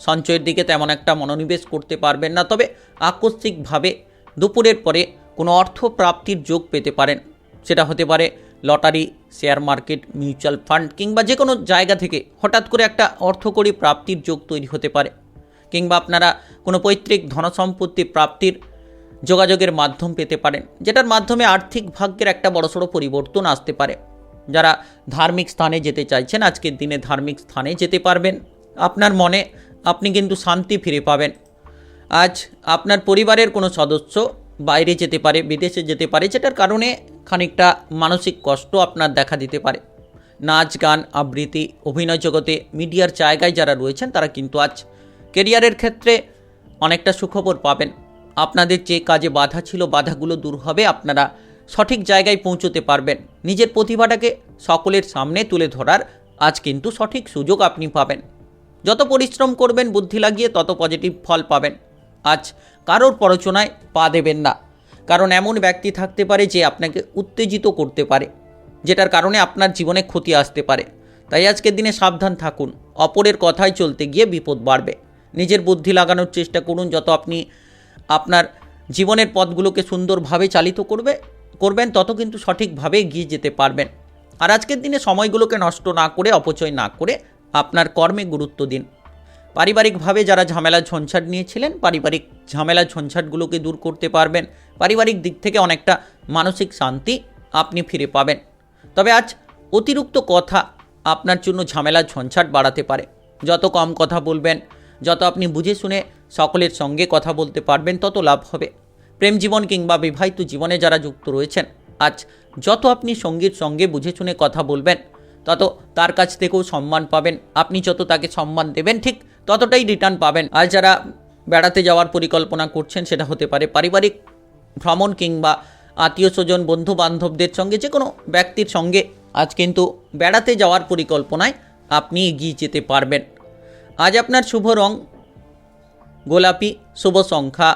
সঞ্চয়ের দিকে তেমন একটা মনোনিবেশ করতে পারবেন না, তবে আকস্মিকভাবে দুপুরের পরে কোনো অর্থ প্রাপ্তির যোগ পেতে পারেন। সেটা হতে পারে lottery, share market, mutual fund কিংবা যে কোনো জায়গা থেকে হঠাৎ করে একটা অর্থকরী প্রাপ্তির যোগ তৈরি হতে পারে, কিংবা আপনারা কোনো পৈতৃক ধনসম্পত্তি প্রাপ্তির যোগাযোগের মাধ্যম পেতে পারেন, যেটার মাধ্যমে আর্থিক ভাগ্যের একটা বড়সড় পরিবর্তন আসতে পারে। যারা ধার্মিক স্থানে যেতে চাইছেন আজকের দিনে ধার্মিক স্থানে যেতে পারবেন। আপনার মনে আপনি কিন্তু শান্তি ফিরে পাবেন। আজ আপনার পরিবারের কোনো সদস্য বাইরে যেতে পারে, বিদেশে যেতে পারে, যেটার কারণে খানিকটা মানসিক কষ্ট আপনার দেখা দিতে পারে। নাচ গান, আবৃত্তি, অভিনয় জগতে, মিডিয়ার জায়গায় যারা রয়েছেন তারা কিন্তু আজ কেরিয়ারের ক্ষেত্রে অনেকটা সুখবর পাবেন। আপনাদের যে কাজে বাধা ছিল, বাধাগুলো দূর হবে, আপনারা সঠিক জায়গায় পৌঁছতে পারবেন। নিজের প্রতিভাটাকে সকলের সামনে তুলে ধরার আজ কিন্তু সঠিক সুযোগ আপনি পাবেন। যত পরিশ্রম করবেন বুদ্ধি লাগিয়ে তত পজিটিভ ফল পাবেন। আজ কারোর প্ররোচনায় পা দেবেন না, কারণ এমন ব্যক্তি থাকতে পারে যে আপনাকে উত্তেজিত করতে পারে, যেটার কারণে আপনার জীবনে ক্ষতি আসতে পারে। তাই আজকের দিনে সাবধান থাকুন। অপরের কথায় চলতে গিয়ে বিপদ বাড়বে। নিজের বুদ্ধি লাগানোর চেষ্টা করুন। যত আপনি আপনার জীবনের পথগুলোকে সুন্দরভাবে চালিত করবেন তত কিন্তু সঠিকভাবে এগিয়ে যেতে পারবেন। আর আজকের দিনে সময়গুলোকে নষ্ট না করে, অপচয় না করে আপনার কর্মে গুরুত্ব দিন। পারিবারিকভাবে যারা ঝামেলা ঝঞ্ঝাট নিয়েছিলেন, পারিবারিক ঝামেলা ঝঞ্ঝাটগুলোকে দূর করতে পারবেন। পারিবারিক দিক থেকে অনেকটা মানসিক শান্তি আপনি ফিরে পাবেন। তবে আজ অতিরিক্ত কথা আপনার জন্য ঝামেলা ঝঞ্ঝাট বাড়াতে পারে। যত কম কথা বলবেন, যত আপনি বুঝে শুনে সকলের সঙ্গে কথা বলতে পারবেন, তত লাভ হবে। প্রেম জীবন কিংবা বিবাহিত জীবনে যারা যুক্ত রয়েছেন, আজ যত আপনি সঙ্গীর সঙ্গে বুঝে শুনে কথা বলবেন, তত তার কাছ থেকেও সম্মান পাবেন। আপনি যত তাকে সম্মান দেবেন, ঠিক ততটাই রিটার্ন পাবেন। আর যারা বেড়াতে যাওয়ার পরিকল্পনা করছেন, সেটা হতে পারে পারিবারিক ভ্রমণ কিংবা আত্মীয় স্বজন, বন্ধু বান্ধবদের সঙ্গে, যে কোনো ব্যক্তির সঙ্গে আজ কিন্তু বেড়াতে যাওয়ার পরিকল্পনায় আপনি এগিয়ে যেতে পারবেন। আজ আপনার শুভ রং গোলাপি, শুভ সংখ্যা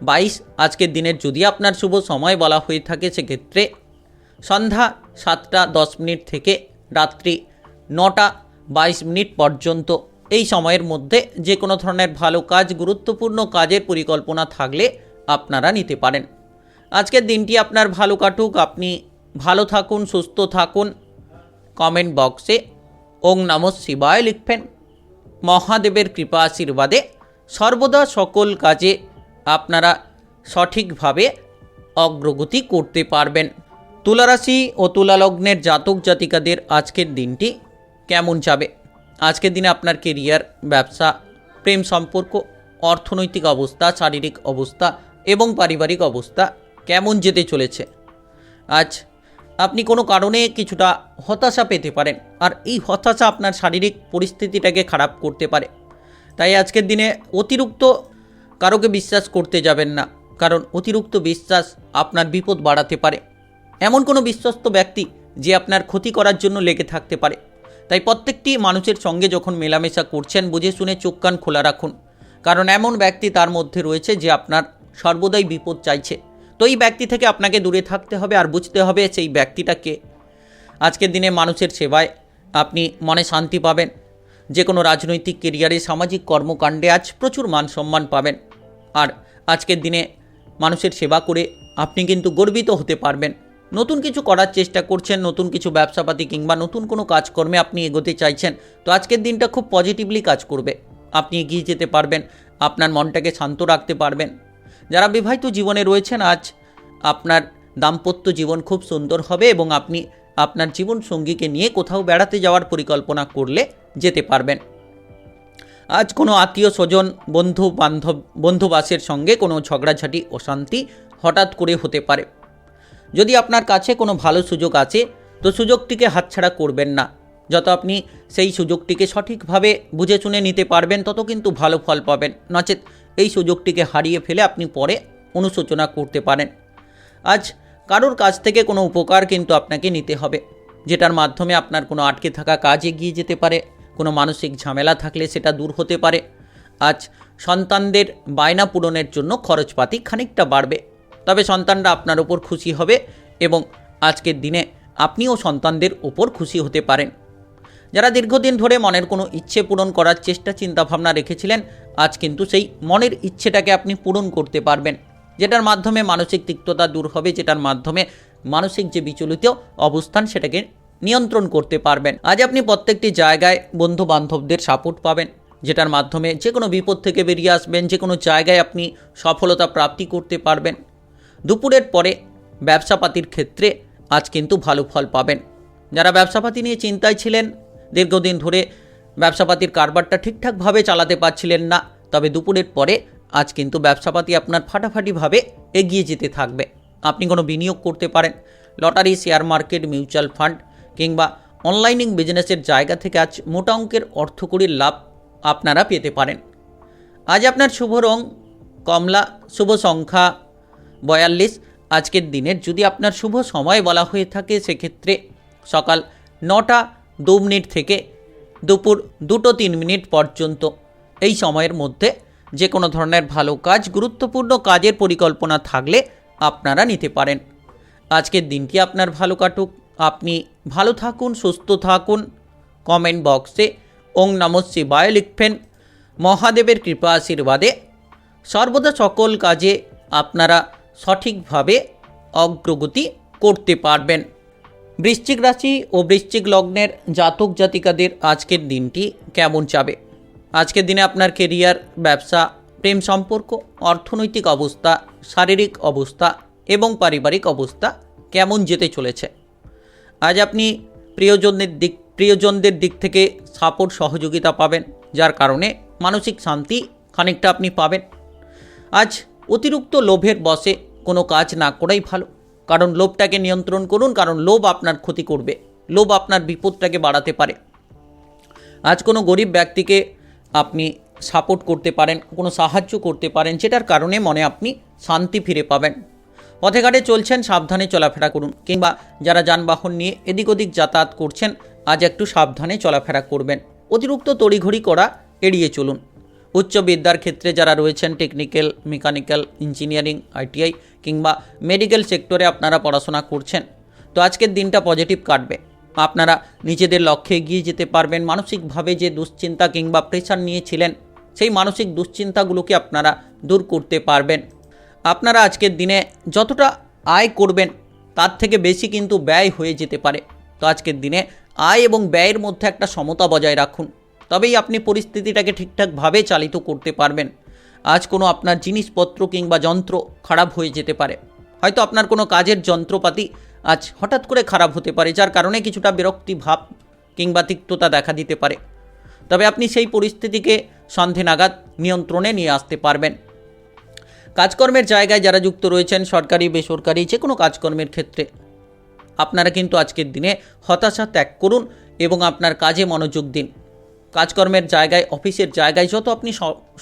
22। আজকের দিনের যদি আপনার শুভ সময় বলা হয়ে থাকে, সেক্ষেত্রে সন্ধ্যা 7টা10 থেকে রাত্রি 9টা22 পর্যন্ত। এই সময়ের মধ্যে যে কোনো ধরনের ভালো কাজ, গুরুত্বপূর্ণ কাজের পরিকল্পনা থাকলে আপনারা নিতে পারেন। আজকের দিনটি আপনার ভালো কাটুক, আপনি ভালো থাকুন, সুস্থ থাকুন। কমেন্ট বক্সে ওং নমঃ শিবায় লিখবেন। মহাদেবের কৃপা আশীর্বাদে সর্বদা সকল কাজে আপনারা সঠিকভাবে অগ্রগতি করতে পারবেন। তুলা রাশি ও তুলা লগ্নের জাতক জাতিকাদের আজকের দিনটি কেমন যাবে? আজকের দিনে আপনার কেরিয়ার, ব্যবসা, প্রেম সম্পর্ক, অর্থনৈতিক অবস্থা, শারীরিক অবস্থা এবং পারিবারিক অবস্থা কেমন যেতে চলেছে? আজ আপনি কোনো কারণে কিছুটা হতাশা পেতে পারেন, আর এই হতাশা আপনার শারীরিক পরিস্থিতিটাকে খারাপ করতে পারে। তাই আজকের দিনে অতিরিক্ত কারোকে বিশ্বাস করতে যাবেন না, কারণ অতিরিক্ত বিশ্বাস আপনার বিপদ বাড়াতে পারে। এমন কোনো বিশ্বস্ত ব্যক্তি যে আপনার ক্ষতি করার জন্য লেগে থাকতে পারে। তাই প্রত্যেকটি মানুষের সঙ্গে যখন মেলামেশা করছেন, বুঝে শুনে চোখ কান খোলা রাখুন, কারণ এমন ব্যক্তি তার মধ্যে রয়েছে যে আপনার সর্বদাই বিপদ চাইছে। তো এই ব্যক্তি থেকে আপনাকে দূরে থাকতে হবে, আর বুঝতে হবে সেই ব্যক্তিটাকে। আজকের দিনে মানুষের সেবায় আপনি মনে শান্তি পাবেন। যে কোনো রাজনৈতিক কেরিয়ারে, সামাজিক কর্মকাণ্ডে আজ প্রচুর মান সম্মান পাবেন। আর আজকের দিনে মানুষের সেবা করে আপনি কিন্তু গর্বিত হতে পারবেন। নতুন কিছু করার চেষ্টা করছেন, নতুন কিছু ব্যবসাপাতি কিংবা নতুন কোনো কাজকর্মে আপনি এগোতে চাইছেন, তো আজকের দিনটা খুব পজিটিভলি কাজ করবে। আপনি এগিয়ে যেতে পারবেন, আপনার মনটাকে শান্ত রাখতে পারবেন। যারা বিবাহিত জীবনে রয়েছেন, আজ আপনার দাম্পত্য জীবন খুব সুন্দর হবে এবং আপনি আপনার জীবন সঙ্গীকে নিয়ে কোথাও বেড়াতে যাওয়ার পরিকল্পনা করলে যেতে পারবেন। আজ কোনো আত্মীয় স্বজন, বন্ধুবাসের সঙ্গে কোনো ঝগড়াঝাটি, অশান্তি হঠাৎ করে হতে পারে। যদি আপনার কাছে কোনো ভালো সুযোগ আছে, তো সুযোগটিকে হাতছাড়া করবেন না। যত আপনি সেই সুযোগটিকে সঠিকভাবে বুঝে শুনে নিতে পারবেন, তত কিন্তু ভালো ফল পাবেন। নচেত এই সুযোগটিকে হারিয়ে ফেলে আপনি পরে অনুশোচনা করতে পারেন। আজ কারোর কাছ থেকে কোনো উপকার কিন্তু আপনাকে নিতে হবে, যেটার মাধ্যমে আপনার কোনো আটকে থাকা কাজ এগিয়ে যেতে পারে। কোনো মানসিক ঝামেলা থাকলে সেটা দূর হতে পারে। আজ সন্তানদের বায়না পূরণের জন্য খরচপাতি খানিকটা বাড়বে, তবে সন্তানরা আপনার ওপর খুশি হবে এবং আজকের দিনে আপনিও সন্তানদের ওপর খুশি হতে পারেন। যারা দীর্ঘদিন ধরে মনের কোনো ইচ্ছে পূরণ করার চিন্তাভাবনা রেখেছিলেন, আজ কিন্তু সেই মনের ইচ্ছেটাকে আপনি পূরণ করতে পারবেন, যেটার মাধ্যমে মানসিক তিক্ততা দূর হবে, যেটার মাধ্যমে মানসিক যে বিচলিত অবস্থান সেটাকে নিয়ন্ত্রণ করতে পারবেন। আজ আপনি প্রত্যেকটি জায়গায় বন্ধু বান্ধবদের সাপোর্ট পাবেন, যেটার মাধ্যমে যে কোনো বিপদ থেকে বেরিয়ে আসবেন, যে কোনো জায়গায় আপনি সফলতা প্রাপ্তি করতে পারবেন। দুপুরের পরে ব্যবসাপাতির ক্ষেত্রে আজ কিন্তু ভালো ফল পাবেন। যারা ব্যবসাপাতি নিয়ে চিন্তায় ছিলেন, দীর্ঘদিন ধরে ব্যবসাপাতির কারবারটা ঠিকঠাকভাবে চালাতে পারছিলেন না, তবে দুপুরের পরে আজ কিন্তু ব্যবসাপাতি আপনার ফাটাফাটিভাবে এগিয়ে যেতে থাকবে। আপনি কোনো বিনিয়োগ করতে পারেন, lottery, share market, mutual fund কিংবা অনলাইনিং বিজনেসের জায়গা থেকে আজ মোটা অঙ্কের অর্থকরীর লাভ আপনারা পেতে পারেন। আজ আপনার শুভ রং কমলা, শুভ সংখ্যা 42। আজকের দিনের যদি আপনার শুভ সময় বলা হয়ে থাকে সেক্ষেত্রে সকাল 9টা 2 মিনিট থেকে দুপুর 2টো 3 মিনিট পর্যন্ত। এই সময়ের মধ্যে যে কোনো ধরনের ভালো কাজ, গুরুত্বপূর্ণ কাজের পরিকল্পনা থাকলে আপনারা নিতে পারেন। আজকের দিনটি আপনার ভালো কাটুক, আপনি ভালো থাকুন, সুস্থ থাকুন। কমেন্ট বক্সে ওং নমঃ শিবায় লিখবেন। মহাদেবের কৃপা আশীর্বাদে সর্বদা সকল কাজে আপনারা সঠিকভাবে অগ্রগতি করতে পারবেন। বৃশ্চিক রাশি ও বৃশ্চিক লগ্নের জাতক জাতিকাদের আজকের দিনটি কেমন যাবে? আজকের দিনে আপনার কেরিয়ার, ব্যবসা, প্রেম সম্পর্ক, অর্থনৈতিক অবস্থা, শারীরিক অবস্থা এবং পারিবারিক অবস্থা কেমন যেতে চলেছে? আজ আপনি প্রিয়জনদের দিক থেকে সাপোর্ট, সহযোগিতা পাবেন, যার কারণে মানসিক শান্তি খানিকটা আপনি পাবেন। আজ অতিরিক্ত লোভের বশে কোনো কাজ না করাই ভালো, কারণ লোভটাকে নিয়ন্ত্রণ করুন, কারণ লোভ আপনার ক্ষতি করবে, লোভ আপনার বিপদটাকে বাড়াতে পারে। আজ কোনো গরিব ব্যক্তিকে আপনি সাপোর্ট করতে পারেন, কোনো সাহায্য করতে পারেন, যেটার কারণে মনে আপনি শান্তি ফিরে পাবেন। পথে ঘাটে চলছেন, সাবধানে চলাফেরা করুন, কিংবা যারা যানবাহন নিয়ে এদিক ওদিক যাতায়াত করছেন আজ একটু সাবধানে চলাফেরা করবেন। অতিরিক্ত তড়িঘড়ি করা এড়িয়ে চলুন। উচ্চ বিদ্যার ক্ষেত্রে যারা রয়েছেন, টেকনিক্যাল, মেকানিক্যাল, ইঞ্জিনিয়ারিং, আইটিআই কিংবা মেডিকেল সেক্টরে আপনারা পড়াশোনা করছেন, তো আজকের দিনটা পজিটিভ কাটবে। আপনারা নিজেদের লক্ষ্যে এগিয়ে যেতে পারবেন। মানসিকভাবে যে দুশ্চিন্তা কিংবা প্রেশার নিয়েছিলেন, সেই মানসিক দুশ্চিন্তাগুলোকে আপনারা দূর করতে পারবেন। আপনারা আজকের দিনে যতটা আয় করবেন তার থেকে বেশি কিন্তু ব্যয় হয়ে যেতে পারে। তো আজকের দিনে আয় এবং ব্যয়ের মধ্যে একটা সমতা বজায় রাখুন, তবেই আপনি পরিস্থিতিটাকে ঠিকঠাকভাবে চালিত করতে পারবেন। আজ কোনো আপনার জিনিসপত্র কিংবা যন্ত্র খারাপ হয়ে যেতে পারে, হয়তো আপনার কোনো কাজের যন্ত্রপাতি আজ হঠাৎ করে খারাপ হতে পারে, যার কারণে কিছুটা বিরক্তি ভাব কিংবা তিক্ততা দেখা দিতে পারে, তবে আপনি সেই পরিস্থিতিকে সন্ধে নাগাদ নিয়ন্ত্রণে নিয়ে আসতে পারবেন। কাজকর্মের জায়গায় যারা যুক্ত রয়েছেন, সরকারি বেসরকারি যে কোনো কাজকর্মের ক্ষেত্রে আপনারা কিন্তু আজকের দিনে হতাশা ত্যাগ করুন এবং আপনার কাজে মনোযোগ দিন। কাজকর্মের জায়গায়, অফিসের জায়গায় যত আপনি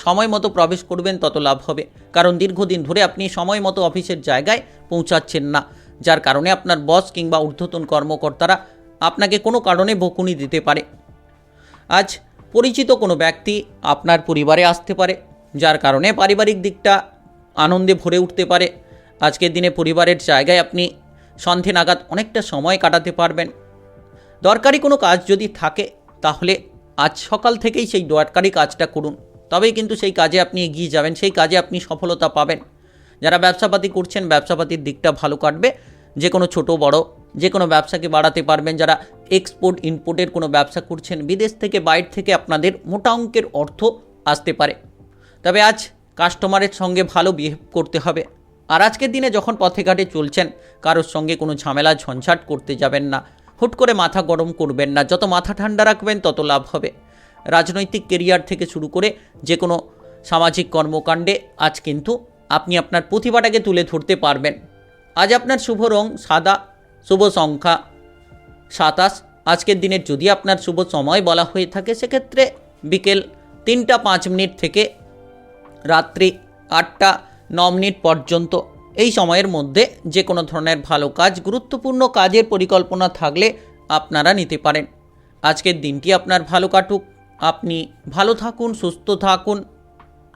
সময় মতো প্রবেশ করবেন তত লাভ হবে, কারণ দীর্ঘদিন ধরে আপনি সময় মতো অফিসের জায়গায় পৌঁছাচ্ছেন না, যার কারণে আপনার বস কিংবা ঊর্ধ্বতন কর্মকর্তারা আপনাকে কোনো কারণে বকুনি দিতে পারে। আজ পরিচিত কোনো ব্যক্তি আপনার পরিবারে আসতে পারে, যার কারণে পারিবারিক দিকটা আনন্দে ভরে উঠতে পারে। আজকের দিনে পরিবারের জায়গায় আপনি সন্ধে নাগাদ অনেকটা সময় কাটাতে পারবেন। দরকারি কোনো কাজ যদি থাকে তাহলে আজ সকাল থেকেই সেই দরকারি কাজটা করুন, তবেই কিন্তু সেই কাজে আপনি এগিয়ে যাবেন, সেই কাজে আপনি সফলতা পাবেন। যারা ব্যবসাপাতি করছেন, ব্যবসাপাতির দিকটা ভালো কাটবে। যে কোনো ছোট বড় যে কোনো ব্যবসাকে বাড়াতে পারবেন। যারা এক্সপোর্ট ইম্পোর্টের কোনো ব্যবসা করছেন, বিদেশ থেকে বাইরে থেকে আপনাদের মোটা অঙ্কের অর্থ আসতে পারে, তবে আজ কাস্টমারের সঙ্গে ভালো বিহেভ করতে হবে। আর আজকের দিনে যখন পথে ঘাটে চলছেন, কারোর সঙ্গে কোনো ঝামেলা ঝঞ্ঝাট করতে যাবেন না, হুট করে মাথা গরম করবেন না। যত মাথা ঠান্ডা রাখবেন তত লাভ হবে। রাজনৈতিক কেরিয়ার থেকে শুরু করে যে কোনো সামাজিক কর্মকাণ্ডে আজ কিন্তু আপনি আপনার প্রতিভাটাকে তুলে ধরতে পারবেন। আজ আপনার শুভ রং সাদা, শুভ সংখ্যা 27। আজকের দিনের যদি আপনার শুভ সময় বলা হয়ে থাকে সেক্ষেত্রে বিকেল 3টা 5 মিনিট থেকে রাত্রি 8টা 9 মিনিট পর্যন্ত। এই সময়ের মধ্যে যে কোনো ধরনের ভালো কাজ, গুরুত্বপূর্ণ কাজের পরিকল্পনা থাকলে আপনারা নিতে পারেন। আজকের দিনটি আপনার ভালো কাটুক, আপনি ভালো থাকুন, সুস্থ থাকুন।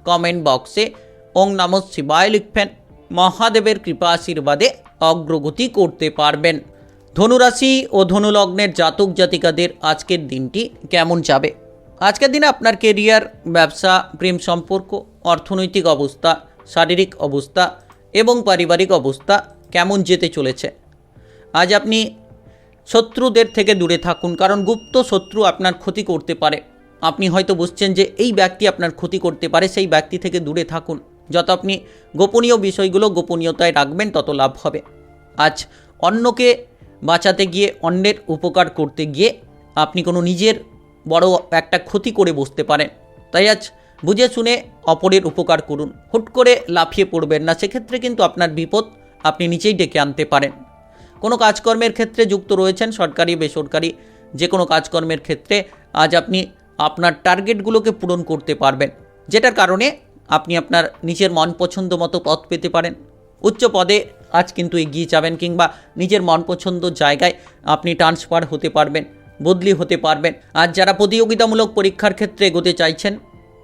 কমেন্ট বক্সে ওং নমঃ শিবায় লিখবেন। মহাদেবের কৃপা আশীর্বাদে অগ্রগতি করতে পারবেন। ধনুরাশি ও ধনুলগ্নের জাতক জাতিকাদের আজকের দিনটি কেমন যাবে? আজকের দিনে আপনার কেরিয়ার, ব্যবসা, প্রেম সম্পর্ক, অর্থনৈতিক অবস্থা, শারীরিক অবস্থা এবং পারিবারিক অবস্থা কেমন যেতে চলেছে? আজ আপনি শত্রুদের থেকে দূরে থাকুন, কারণ গুপ্ত শত্রু আপনার ক্ষতি করতে পারে। আপনি হয়তো বুঝছেন যে এই ব্যক্তি আপনার ক্ষতি করতে পারে, সেই ব্যক্তি থেকে দূরে থাকুন। যত আপনি গোপনীয় বিষয়গুলো গোপনীয়তায় রাখবেন তত লাভ হবে। আজ অন্যকে বাঁচাতে গিয়ে, অন্যের উপকার করতে গিয়ে আপনি কোনো নিজের বড় একটা ক্ষতি করে বসতে পারেন। তাই আজ বুঝে শুনে অপরের উপকার করুন, হুট করে লাফিয়ে পড়বেন না, সেক্ষেত্রে কিন্তু আপনার বিপদ আপনি নিজেই ডেকে আনতে পারেন। কোনো কাজকর্মের ক্ষেত্রে যুক্ত রয়েছেন, সরকারি বেসরকারি যে কোনো কাজকর্মের ক্ষেত্রে আজ আপনি আপনার টার্গেটগুলোকে পূরণ করতে পারবেন, যেটার কারণে আপনি আপনার নিজের মন পছন্দ মতো পদ পেতে পারেন। উচ্চ পদে আজ কিন্তু এগিয়ে যাবেন, কিংবা নিজের মন পছন্দ জায়গায় আপনি ট্রান্সফার হতে পারবেন, বদলি হতে পারবেন। আজ যারা প্রতিযোগিতামূলক পরীক্ষার ক্ষেত্রে এগোতে চাইছেন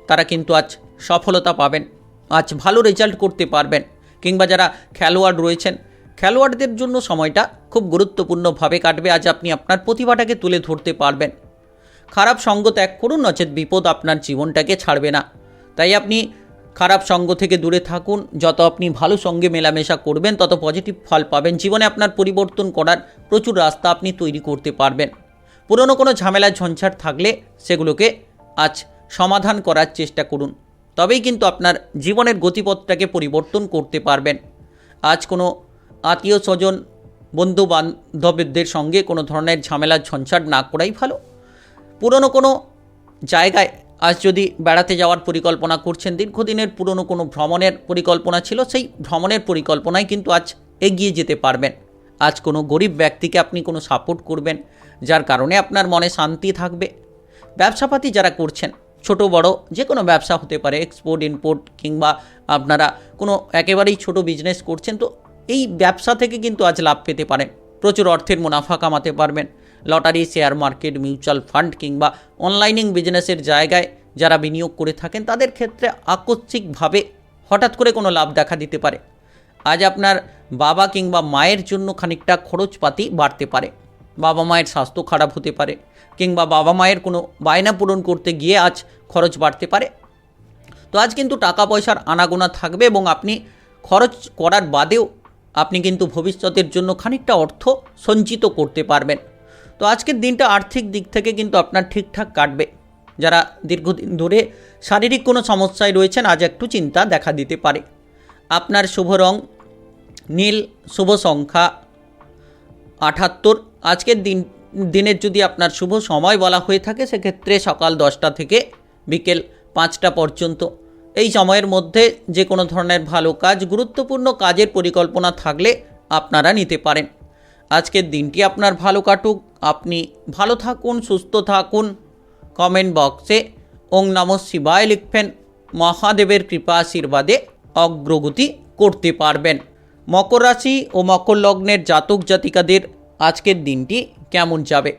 তারা কিন্তু আজ সফলতা পাবেন, আজ ভালো রেজাল্ট করতে পারবেন। কিংবা যারা খেলোয়াড় রয়েছেন, খেলোয়াড়দের জন্য সময়টা খুব গুরুত্বপূর্ণভাবে কাটবে। আজ আপনি আপনার প্রতিভাটাকে তুলে ধরতে পারবেন। খারাপ সঙ্গ ত্যাগ করুন, নচেত বিপদ আপনার জীবনটাকে ছাড়বে না। তাই আপনি খারাপ সঙ্গ থেকে দূরে থাকুন। যত আপনি ভালো সঙ্গে মেলামেশা করবেন তত পজিটিভ ফল পাবেন। জীবনে আপনার পরিবর্তন করার প্রচুর রাস্তা আপনি তৈরি করতে পারবেন। পুরনো কোনো ঝামেলা ঝঞ্ঝাট থাকলে সেগুলোকে আজ সমাধান করার চেষ্টা করুন, তবেই কিন্তু আপনার জীবনের গতিপথটাকে পরিবর্তন করতে পারবেন। আজ কোনো আত্মীয় স্বজন, বন্ধু বান্ধবদের সঙ্গে কোনো ধরনের ঝামেলা ঝঞ্ঝাট না করাই ভালো। পুরনো কোনো জায়গায় আজ যদি বেড়াতে যাওয়ার পরিকল্পনা করছেন, দীর্ঘদিনের পুরনো কোনো ভ্রমণের পরিকল্পনা ছিল, সেই ভ্রমণের পরিকল্পনায় কিন্তু আজ এগিয়ে যেতে পারবেন। আজ কোনো গরিব ব্যক্তিকে আপনি কোনো সাপোর্ট করবেন, যার কারণে আপনার মনে শান্তি থাকবে। ব্যবসাপাতি যারা করছেন, ছোট বড় যে কোনো ব্যবসা হতে পারে, এক্সপোর্ট ইম্পোর্ট, কিংবা আপনারা কোনো একেবারেই ছোট বিজনেস করছেন, তো এই ব্যবসা থেকে কিন্তু আজ লাভ পেতে পারেন। প্রচুর অর্থের মুনাফা কামাতে পারবেন। Lottery, share market, mutual fund কিংবা অনলাইনিং বিজনেসের জায়গায় যারা বিনিয়োগ করে থাকেন তাদের ক্ষেত্রে আকস্মিকভাবে হঠাৎ করে কোনো লাভ দেখা দিতে পারে। আজ আপনার বাবা কিংবা মায়ের জন্য খানিকটা খরচপাতি বাড়তে পারে। বাবা মায়ের স্বাস্থ্য খারাপ হতে পারে, কিংবা বাবা মায়ের কোনো বায়না পূরণ করতে গিয়ে আজ খরচ বাড়তে পারে। তো আজ কিন্তু টাকা পয়সার আনাগোনা থাকবে, এবং আপনি খরচ করার বাদেও আপনি কিন্তু ভবিষ্যতের জন্য খানিকটা অর্থ সঞ্চিত করতে পারবেন। তো আজকের দিনটা আর্থিক দিক থেকে কিন্তু আপনার ঠিকঠাক কাটবে। যারা দীর্ঘদিন ধরে শারীরিক কোনো সমস্যায় রয়েছেন, আজ একটু চিন্তা দেখা দিতে পারে। আপনার শুভ রং নীল, শুভ সংখ্যা 78। আজকের দিনের যদি আপনার শুভ সময় বলা হয়ে থাকে, সেক্ষেত্রে সকাল 10টা থেকে বিকেল 5টা পর্যন্ত। এই সময়ের মধ্যে যে কোনো ধরনের ভালো কাজ, গুরুত্বপূর্ণ কাজের পরিকল্পনা থাকলে আপনারা নিতে পারেন। আজকের দিনটি আপনার ভালো কাটুক, আপনি ভালো থাকুন, সুস্থ থাকুন। কমেন্ট বক্সে ওং নমঃ শিবায় লিখবেন। মহাদেবের কৃপা আশীর্বাদে অগ্রগতি করতে পারবেন। মকর রাশি ও মকর লগ্নের জাতক জাতিকাদের আজকের দিনটি কেমন যাবে?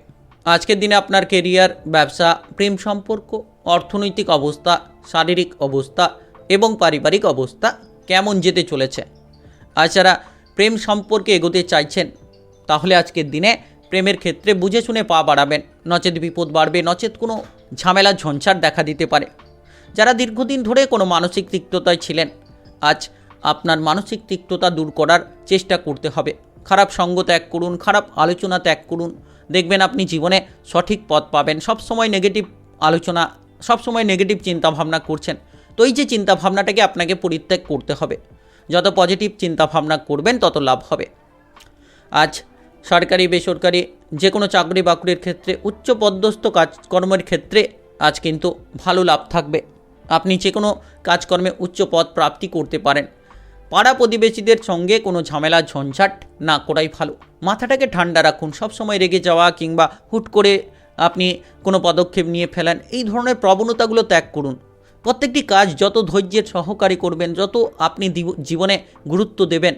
আজকের দিনে আপনার কেরিয়ার, ব্যবসা, প্রেম সম্পর্ক, অর্থনৈতিক অবস্থা, শারীরিক অবস্থা এবং পারিবারিক অবস্থা কেমন যেতে চলেছে? আজ যারা প্রেম সম্পর্কে এগোতে চাইছেন, তাহলে আজকের দিনে প্রেমের ক্ষেত্রে বুঝে শুনে পা বাড়াবেন, নচেত বিপদ বাড়বে, নচেত কোনো ঝামেলা ঝঞ্ঝাট দেখা দিতে পারে। যারা দীর্ঘদিন ধরে কোনো মানসিক তিক্ততায় ছিলেন, আজ আপনার মানসিক তিক্ততা দূর করার চেষ্টা করতে হবে। খারাপ সঙ্গ ত্যাগ করুন, খারাপ আলোচনা ত্যাগ করুন, দেখবেন আপনি জীবনে সঠিক পথ পাবেন। সবসময় নেগেটিভ আলোচনা, সবসময় নেগেটিভ চিন্তাভাবনা করছেন, তো এই যে চিন্তাভাবনাটাকে আপনাকে পরিত্যাগ করতে হবে। যত পজিটিভ চিন্তাভাবনা করবেন তত লাভ হবে। আজ সরকারি বেসরকারি যে কোনো চাকরি বাকরির ক্ষেত্রে, উচ্চ পদস্থ কাজকর্মের ক্ষেত্রে আজ কিন্তু ভালো লাভ থাকবে। আপনি যে কোনো কাজকর্মে উচ্চ পদ প্রাপ্তি করতে পারেন। পাড়া প্রতিবেশীদের সঙ্গে কোনো ঝামেলা ঝঞ্ঝাট না করাই ভালো। মাথাটাকে ঠান্ডা রাখুন। সবসময় রেগে যাওয়া কিংবা হুট করে আপনি কোনো পদক্ষেপ নিয়ে ফেলেন, এই ধরনের প্রবণতাগুলো ত্যাগ করুন। প্রত্যেকটি কাজ যত ধৈর্যের সহকারে করবেন, যত আপনি জীবনে গুরুত্ব দেবেন,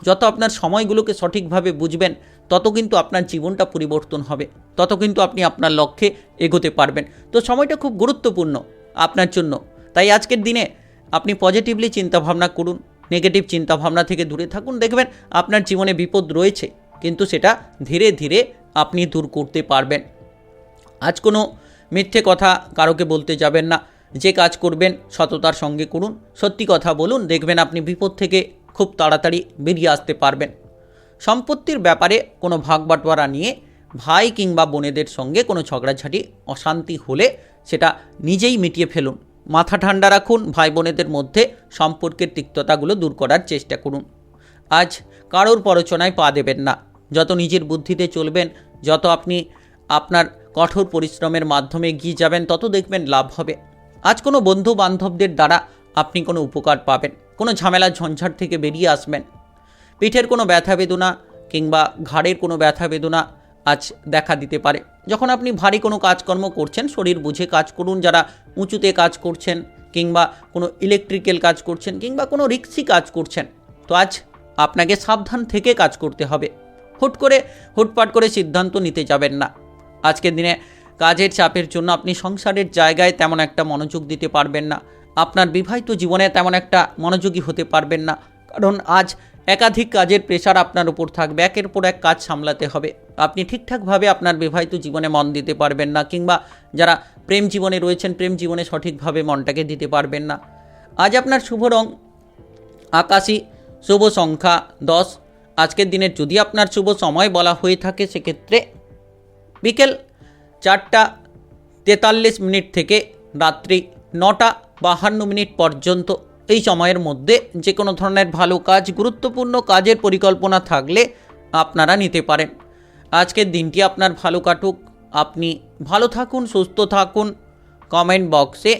যত আপনার সময়গুলোকে সঠিকভাবে বুঝবেন, তত কিন্তু আপনার জীবনটা পরিবর্তন হবে, তত কিন্তু আপনি আপনার লক্ষ্যে এগোতে পারবেন। তো সময়টা খুব গুরুত্বপূর্ণ আপনার জন্য। তাই আজকের দিনে আপনি পজিটিভলি চিন্তাভাবনা করুন, নেগেটিভ চিন্তাভাবনা থেকে দূরে থাকুন। দেখবেন আপনার জীবনে বিপদ রয়েছে, কিন্তু সেটা ধীরে ধীরে আপনি দূর করতে পারবেন। আজ কোনো মিথ্যে কথা কারোকে বলতে যাবেন না। যে কাজ করবেন সততার সঙ্গে করুন, সত্যি কথা বলুন, দেখবেন আপনি বিপদ থেকে খুব তাড়াতাড়ি বেরিয়ে আসতে পারবেন। সম্পত্তির ব্যাপারে কোনো ভাগ বাটোয়ারা নিয়ে ভাই কিংবা বোনেদের সঙ্গে কোনো ঝগড়াঝাটি অশান্তি হলে সেটা নিজেই মিটিয়ে ফেলুন। মাথা ঠান্ডা রাখুন, ভাই বোনেদের মধ্যে সম্পর্কের তিক্ততাগুলো দূর করার চেষ্টা করুন। আজ কারোর প্ররোচনায় পা দেবেন না। যত নিজের বুদ্ধিতে চলবেন, যত আপনি আপনার কঠোর পরিশ্রমের মাধ্যমে এগিয়ে যাবেন, তত দেখবেন লাভ হবে। আজ কোনো বন্ধু বান্ধবদের দ্বারা আপনি কোনো উপকার পাবেন, কোনো ঝামেলা ঝঞ্ঝাট থেকে বেরিয়ে আসবেন। পিঠের কোনো ব্যথা বেদনা কিংবা ঘাড়ের কোনো ব্যথা বেদনা আজ দেখা দিতে পারে। যখন আপনি ভারী কোনো কাজকর্ম করছেন, শরীর বুঝে কাজ করুন। যারা উঁচুতে কাজ করছেন কিংবা কোনো ইলেকট্রিক্যাল কাজ করছেন কিংবা কোনো রিক্সি কাজ করছেন, তো আজ আপনাকে সাবধান থেকে কাজ করতে হবে। হুটপাট করে সিদ্ধান্ত নিতে যাবেন না। আজকের দিনে কাজের চাপের জন্য আপনি সংসারের জায়গায় তেমন একটা মনোযোগ দিতে পারবেন না। আপনার বিবাহিত জীবনে তেমন একটা মনোযোগী হতে পারবেন না, কারণ আজ একাধিক কাজের প্রেশার আপনার উপর থাকবে। একের পর এক কাজ সামলাতে হবে। আপনি ঠিকঠাকভাবে আপনার বিবাহিত জীবনে মন দিতে পারবেন না, কিংবা যারা প্রেম জীবনে রয়েছেন, প্রেম জীবনে সঠিকভাবে মনটাকে দিতে পারবেন না। আজ আপনার শুভ রং আকাশী, শুভ সংখ্যা 10। আজকের দিনের যদি আপনার শুভ সময় বলা হয়ে থাকে, সেক্ষেত্রে বিকেল 4:43 থেকে রাত্রি 9:52 পর্যন্ত। এই সময়ের মধ্যে যে কোনো ধরনের ভালো কাজ, গুরুত্বপূর্ণ কাজের পরিকল্পনা থাকলে আপনারা নিতে পারেন। আজকের দিনটি আপনার ভালো কাটুক, আপনি ভালো থাকুন, সুস্থ থাকুন। কমেন্ট বক্সে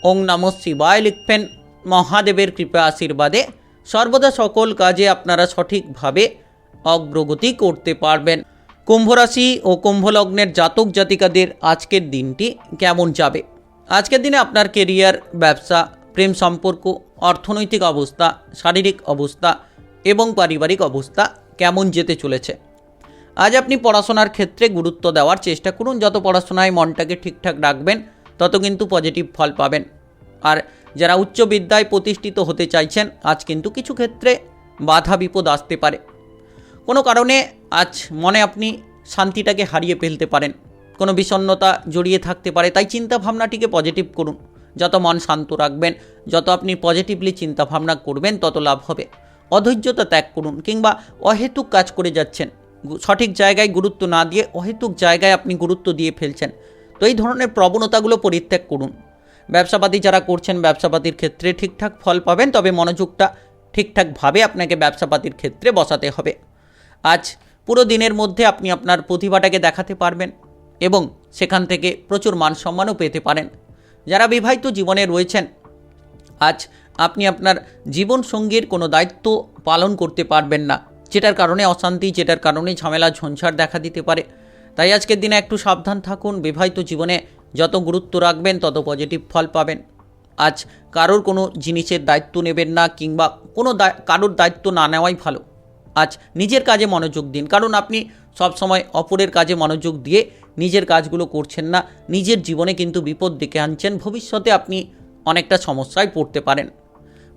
ওং নমঃ শিবায় লিখবেন। মহাদেবের কৃপা আশীর্বাদে সর্বদা সকল কাজে আপনারা সঠিকভাবে অগ্রগতি করতে পারবেন। কুম্ভ রাশি ও কুম্ভ লগ্নের জাতক জাতিকাদের আজকের দিনটি কেমন যাবে? আজকের দিনে আপনার কেরিয়ার, ব্যবসা, প্রেম সম্পর্ক, অর্থনৈতিক অবস্থা, শারীরিক অবস্থা এবং পারিবারিক অবস্থা কেমন যেতে চলেছে? আজ আপনি পড়াশোনার ক্ষেত্রে গুরুত্ব দেওয়ার চেষ্টা করুন। যত পড়াশোনায় মনটাকে ঠিকঠাক রাখবেন, তত কিন্তু পজিটিভ ফল পাবেন। আর যারা উচ্চ বিদ্যায় প্রতিষ্ঠিত হতে চাইছেন, আজ কিন্তু কিছু ক্ষেত্রে বাধা বিপদ আসতে পারে। কোনো কারণে আজ মনে আপনি শান্তিটাকে হারিয়ে ফেলতে পারেন, কোনো বিষণ্ণতা জড়িয়ে থাকতে পারে। তাই চিন্তা ভাবনাটিকে পজিটিভ করুন। যত মন শান্ত রাখবেন, যত আপনি পজিটিভলি চিন্তাভাবনা করবেন, তত লাভ হবে। অধৈর্যতা ত্যাগ করুন, কিংবা অহেতুক কাজ করে যাচ্ছেন, সঠিক জায়গায় গুরুত্ব না দিয়ে অহেতুক জায়গায় আপনি গুরুত্ব দিয়ে ফেলছেন। তো এই ধরনের প্রবণতাগুলো পরিত্যাগ করুন। ব্যবসাপাতি যারা করছেন, ব্যবসাপাতির ক্ষেত্রে ঠিকঠাক ফল পাবেন, তবে মনোযোগটা ঠিকঠাকভাবে আপনাকে ব্যবসাপাতির ক্ষেত্রে বসাতে হবে। আজ পুরো দিনের মধ্যে আপনি আপনার প্রতিভাটাকে দেখাতে পারবেন এবং সেখান থেকে প্রচুর মান সম্মানও পেতে পারেন। যারা বিবাহিত জীবনে রয়েছেন, আজ আপনি আপনার জীবনসঙ্গীর কোনো দায়িত্ব পালন করতে পারবেন না, যেটার কারণে অশান্তি, যেটার কারণে ঝামেলা ঝঞ্ঝাট দেখা দিতে পারে। তাই আজকের দিনে একটু সাবধান থাকুন। বিবাহিত জীবনে যত গুরুত্ব রাখবেন, তত পজিটিভ ফল পাবেন। আজ কারোর কোনো জিনিসের দায়িত্ব নেবেন না, কিংবা কারোর দায়িত্ব না নেওয়াই ভালো। আজ নিজের কাজে মনোযোগ দিন, কারণ আপনি সবসময় অপরের কাজে মনোযোগ দিয়ে নিজের কাজগুলো করছেন না, নিজের জীবনে কিন্তু বিপদ ডেকে আনছেন। ভবিষ্যতে আপনি অনেকটা সমস্যায় পড়তে পারেন।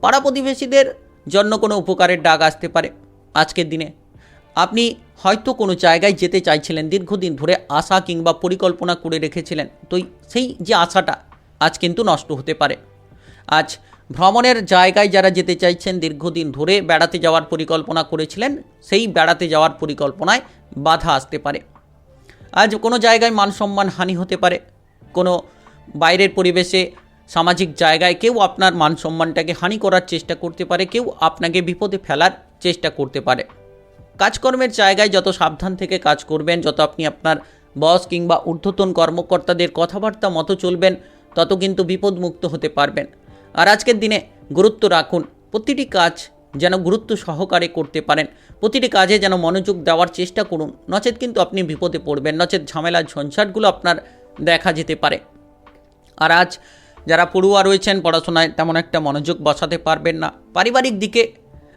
পাড়া প্রতিবেশীদের জন্য কোনো উপকারের ডাক আসতে পারে। আজকের দিনে আপনি হয়তো কোনো জায়গায় যেতে চাইছিলেন, দীর্ঘদিন ধরে আশা কিংবা পরিকল্পনা করে রেখেছিলেন, তো সেই যে আশাটা আজ কিন্তু নষ্ট হতে পারে। আজ ভ্রমণের জায়গায় যারা যেতে চাইছেন, দীর্ঘদিন ধরে বেড়াতে যাওয়ার পরিকল্পনা করেছিলেন, সেই বেড়াতে যাওয়ার পরিকল্পনায় বাধা আসতে পারে। আজ কোনো জায়গায় মান সম্মান হানি হতে পারে। কোনো বাইরের পরিবেশে, সামাজিক জায়গায় কেউ আপনার মান সম্মানটাকে হানি করার চেষ্টা করতে পারে, কেউ আপনাকে বিপদে ফেলার চেষ্টা করতে পারে। কাজকর্মের জায়গায় যত সাবধান থেকে কাজ করবেন, যত আপনি আপনার বস কিংবা ঊর্ধ্বতন কর্মকর্তাদের কথাবার্তা মতো চলবেন, তত কিন্তু বিপদমুক্ত হতে পারবেন। আর আজকের দিনে গুরুত্ব রাখুন, প্রতিটি কাজ যেন গুরুত্ব সহকারে করতে পারেন, প্রতিটি কাজে যেন মনোযোগ দেওয়ার চেষ্টা করুন, নচেত কিন্তু আপনি বিপদে পড়বেন, নচেত ঝামেলা ঝঞ্ঝাটগুলো আপনার দেখা যেতে পারে। আর আজ যারা পড়ুয়া রয়েছেন, পড়াশোনায় তেমন একটা মনোযোগ বসাতে পারবেন না। পারিবারিক দিকে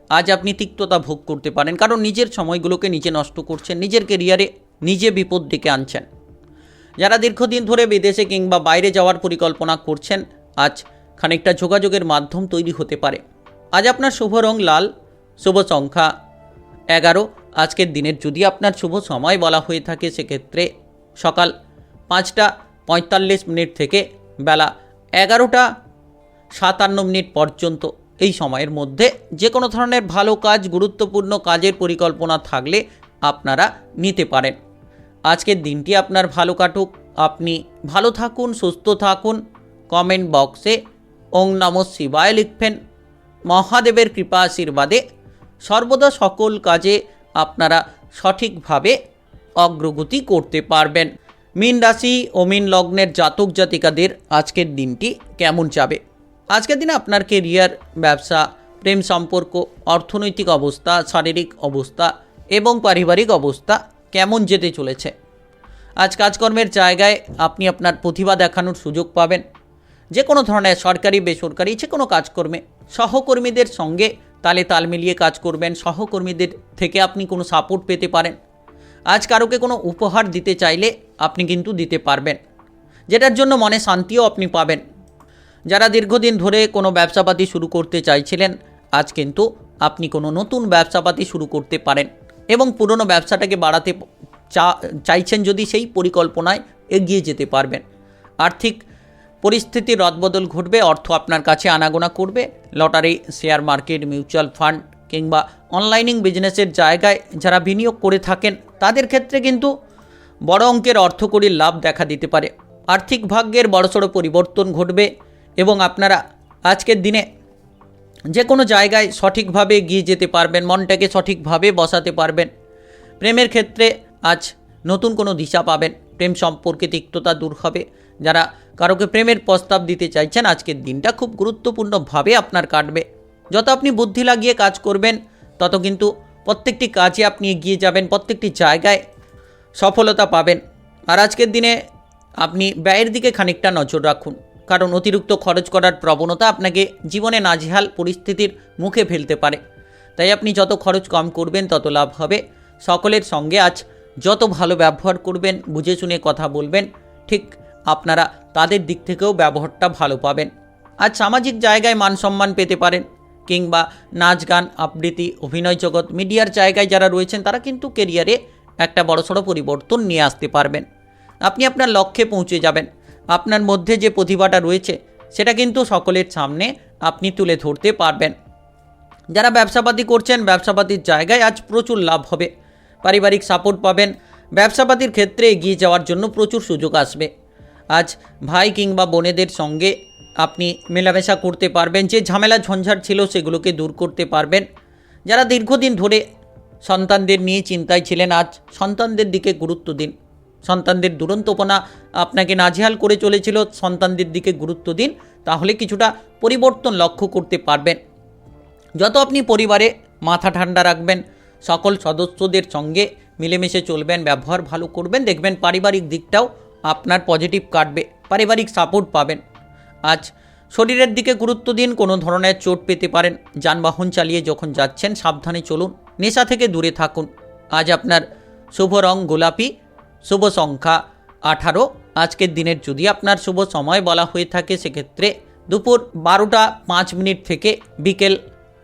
আজ আপনি তিক্ততা ভোগ করতে পারেন, কারণ নিজের সময়গুলোকে নিজে নষ্ট করছেন, নিজের কেরিয়ারে নিজে বিপদ ডেকে আনছেন। যারা দীর্ঘদিন ধরে বিদেশে কিংবা বাইরে যাওয়ার পরিকল্পনা করছেন, আজ খানিকটা যোগাযোগের মাধ্যম তৈরি হতে পারে। আজ আপনার শুভ রং লাল, শুভ সংখ্যা 11। আজকের দিনের যদি আপনার শুভ সময় বলা হয়ে থাকে সেক্ষেত্রে সকাল 5:45 থেকে বেলা 11:57 পর্যন্ত। এই সময়ের মধ্যে যে কোনো ধরনের ভালো কাজ, গুরুত্বপূর্ণ কাজের পরিকল্পনা থাকলে আপনারা নিতে পারেন। আজকের দিনটি আপনার ভালো কাটুক, আপনি ভালো থাকুন, সুস্থ থাকুন। কমেন্ট বক্সে ওং নমঃ শিবায় লিখবেন। মহাদেবের কৃপা আশীর্বাদে সর্বদা সকল কাজে আপনারা সঠিকভাবে অগ্রগতি করতে পারবেন। মীন রাশি ও মীন লগ্নের জাতক জাতিকাদের আজকের দিনটি কেমন যাবে? আজকের দিনে আপনার কেরিয়ার, ব্যবসা, প্রেম সম্পর্ক, অর্থনৈতিক অবস্থা, শারীরিক অবস্থা এবং পারিবারিক অবস্থা কেমন যেতে চলেছে? আজ কাজকর্মের জায়গায় আপনি আপনার প্রতিভা দেখানোর সুযোগ পাবেন। যে কোনো ধরনের সরকারি, বেসরকারি যে কোনো কাজকর্মে সহকর্মীদের সঙ্গে তালে তাল মিলিয়ে কাজ করবেন। সহকর্মীদের থেকে আপনি কোনো সাপোর্ট পেতে পারেন। আজ কারোকে কোনো উপহার দিতে চাইলে আপনি কিন্তু দিতে পারবেন, যেটার জন্য মনে শান্তিও আপনি পাবেন। যারা দীর্ঘদিন ধরে কোনো ব্যবসাপাতি শুরু করতে চাইছিলেন, আজ কিন্তু আপনি কোনো নতুন ব্যবসাপাতি শুরু করতে পারেন এবং পুরনো ব্যবসাটাকে বাড়াতে চাইছেন যদি, সেই পরিকল্পনায় এগিয়ে যেতে পারবেন। আর্থিক পরিস্থিতির রদবদল ঘটবে, অর্থ আপনার কাছে আনাগোনা করবে। Lottery, share market, mutual fund কিংবা অনলাইনিং বিজনেসের জায়গায় যারা বিনিয়োগ করে থাকেন তাদের ক্ষেত্রে কিন্তু বড় অঙ্কের অর্থকরীর লাভ দেখা দিতে পারে। আর্থিক ভাগ্যের বড়সড় পরিবর্তন ঘটবে এবং আপনারা আজকের দিনে যে কোনো জায়গায় সঠিকভাবে এগিয়ে যেতে পারবেন, মনটাকে সঠিকভাবে বসাতে পারবেন। প্রেমের ক্ষেত্রে আজ নতুন কোনো দিশা পাবেন, প্রেম সম্পর্কে তিক্ততা দূর হবে। যারা কারোকে প্রেমের প্রস্তাব দিতে চাইছেন, আজকের দিনটা খুব গুরুত্বপূর্ণভাবে আপনার কাটবে। যত আপনি বুদ্ধি লাগিয়ে কাজ করবেন তত কিন্তু প্রত্যেকটি কাজে আপনি এগিয়ে যাবেন, প্রত্যেকটি জায়গায় সফলতা পাবেন। আর আজকের দিনে আপনি ব্যয়ের দিকে খানিকটা নজর রাখুন, কারণ অতিরিক্ত খরচ করার প্রবণতা আপনাকে জীবনে নাজেহাল পরিস্থিতির মুখে ফেলতে পারে। তাই আপনি যত খরচ কম করবেন তত লাভ হবে। সকলের সঙ্গে আজ যত ভালো ব্যবহার করবেন, বুঝে শুনে কথা বলবেন, ঠিক আপনারা তাদের দিক থেকেও ব্যবহারটা ভালো পাবেন। আজ সামাজিক জায়গায় মান সম্মান পেতে পারেন, কিংবা নাচ গান, আবৃত্তি, অভিনয় জগৎ, মিডিয়ার জায়গায় যারা রয়েছেন তারা কিন্তু কেরিয়ারে একটা বড়সড় পরিবর্তন নিয়ে আসতে পারবেন। আপনি আপনার লক্ষ্যে পৌঁছে যাবেন। আপনার মধ্যে যে প্রতিভাটা রয়েছে সেটা কিন্তু সকলের সামনে আপনি তুলে ধরতে পারবেন। যারা ব্যবসাপাতি করছেন, ব্যবসাপাতির জায়গায় আজ প্রচুর লাভ হবে। পারিবারিক সাপোর্ট পাবেন। ব্যবসাপাতির ক্ষেত্রে এগিয়ে যাওয়ার জন্য প্রচুর সুযোগ আসবে। আজ ভাই কিংবা বোনেদের সঙ্গে আপনি মেলামেশা করতে পারবেন। যে ঝামেলা ঝঞ্ঝাট ছিল সেগুলোকে দূর করতে পারবেন। যারা দীর্ঘদিন ধরে সন্তানদের নিয়ে চিন্তায় ছিলেন, আজ সন্তানদের দিকে গুরুত্ব দিন। সন্তানদের দুরন্তপনা আপনাকে নাজেহাল করে চলেছিল, সন্তানদের দিকে গুরুত্ব দিন, তাহলে কিছুটা পরিবর্তন লক্ষ্য করতে পারবেন। যত আপনি পরিবারে মাথা ঠান্ডা রাখবেন, সকল সদস্যদের সঙ্গে মিলেমিশে চলবেন, ব্যবহার ভালো করবেন, দেখবেন পারিবারিক দিকটাও আপনার পজিটিভ কাটবে, পারিবারিক সাপোর্ট পাবেন। আজ শরীরের দিকে গুরুত্ব দিন। কোনো ধরনের চোট পেতে পারেন। যানবাহন চালিয়ে যখন যাচ্ছেন সাবধানে চলুন, নেশা থেকে দূরে থাকুন। আজ আপনার শুভ রং গোলাপি, শুভ সংখ্যা 18। আজকের দিনের যদি আপনার শুভ সময় বলা হয়ে থাকে সেক্ষেত্রে দুপুর 12:05 থেকে বিকেল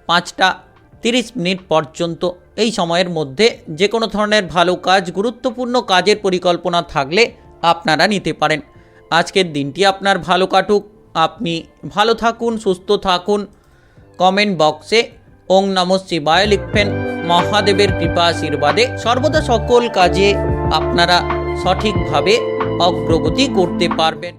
5:30 পর্যন্ত। এই সময়ের মধ্যে যে কোনো ধরনের ভালো কাজ, গুরুত্বপূর্ণ কাজের পরিকল্পনা থাকলে আপনারা নিতে পারেন। আজকের দিনটি আপনার ভালো কাটুক, আপনি ভালো থাকুন, সুস্থ থাকুন। কমেন্ট বক্সে ওং নমঃ শিবায় লিখবেন। মহাদেবের কৃপা আশীর্বাদে সর্বদা সকল কাজে আপনারা সঠিকভাবে অগ্রগতি করতে পারবেন।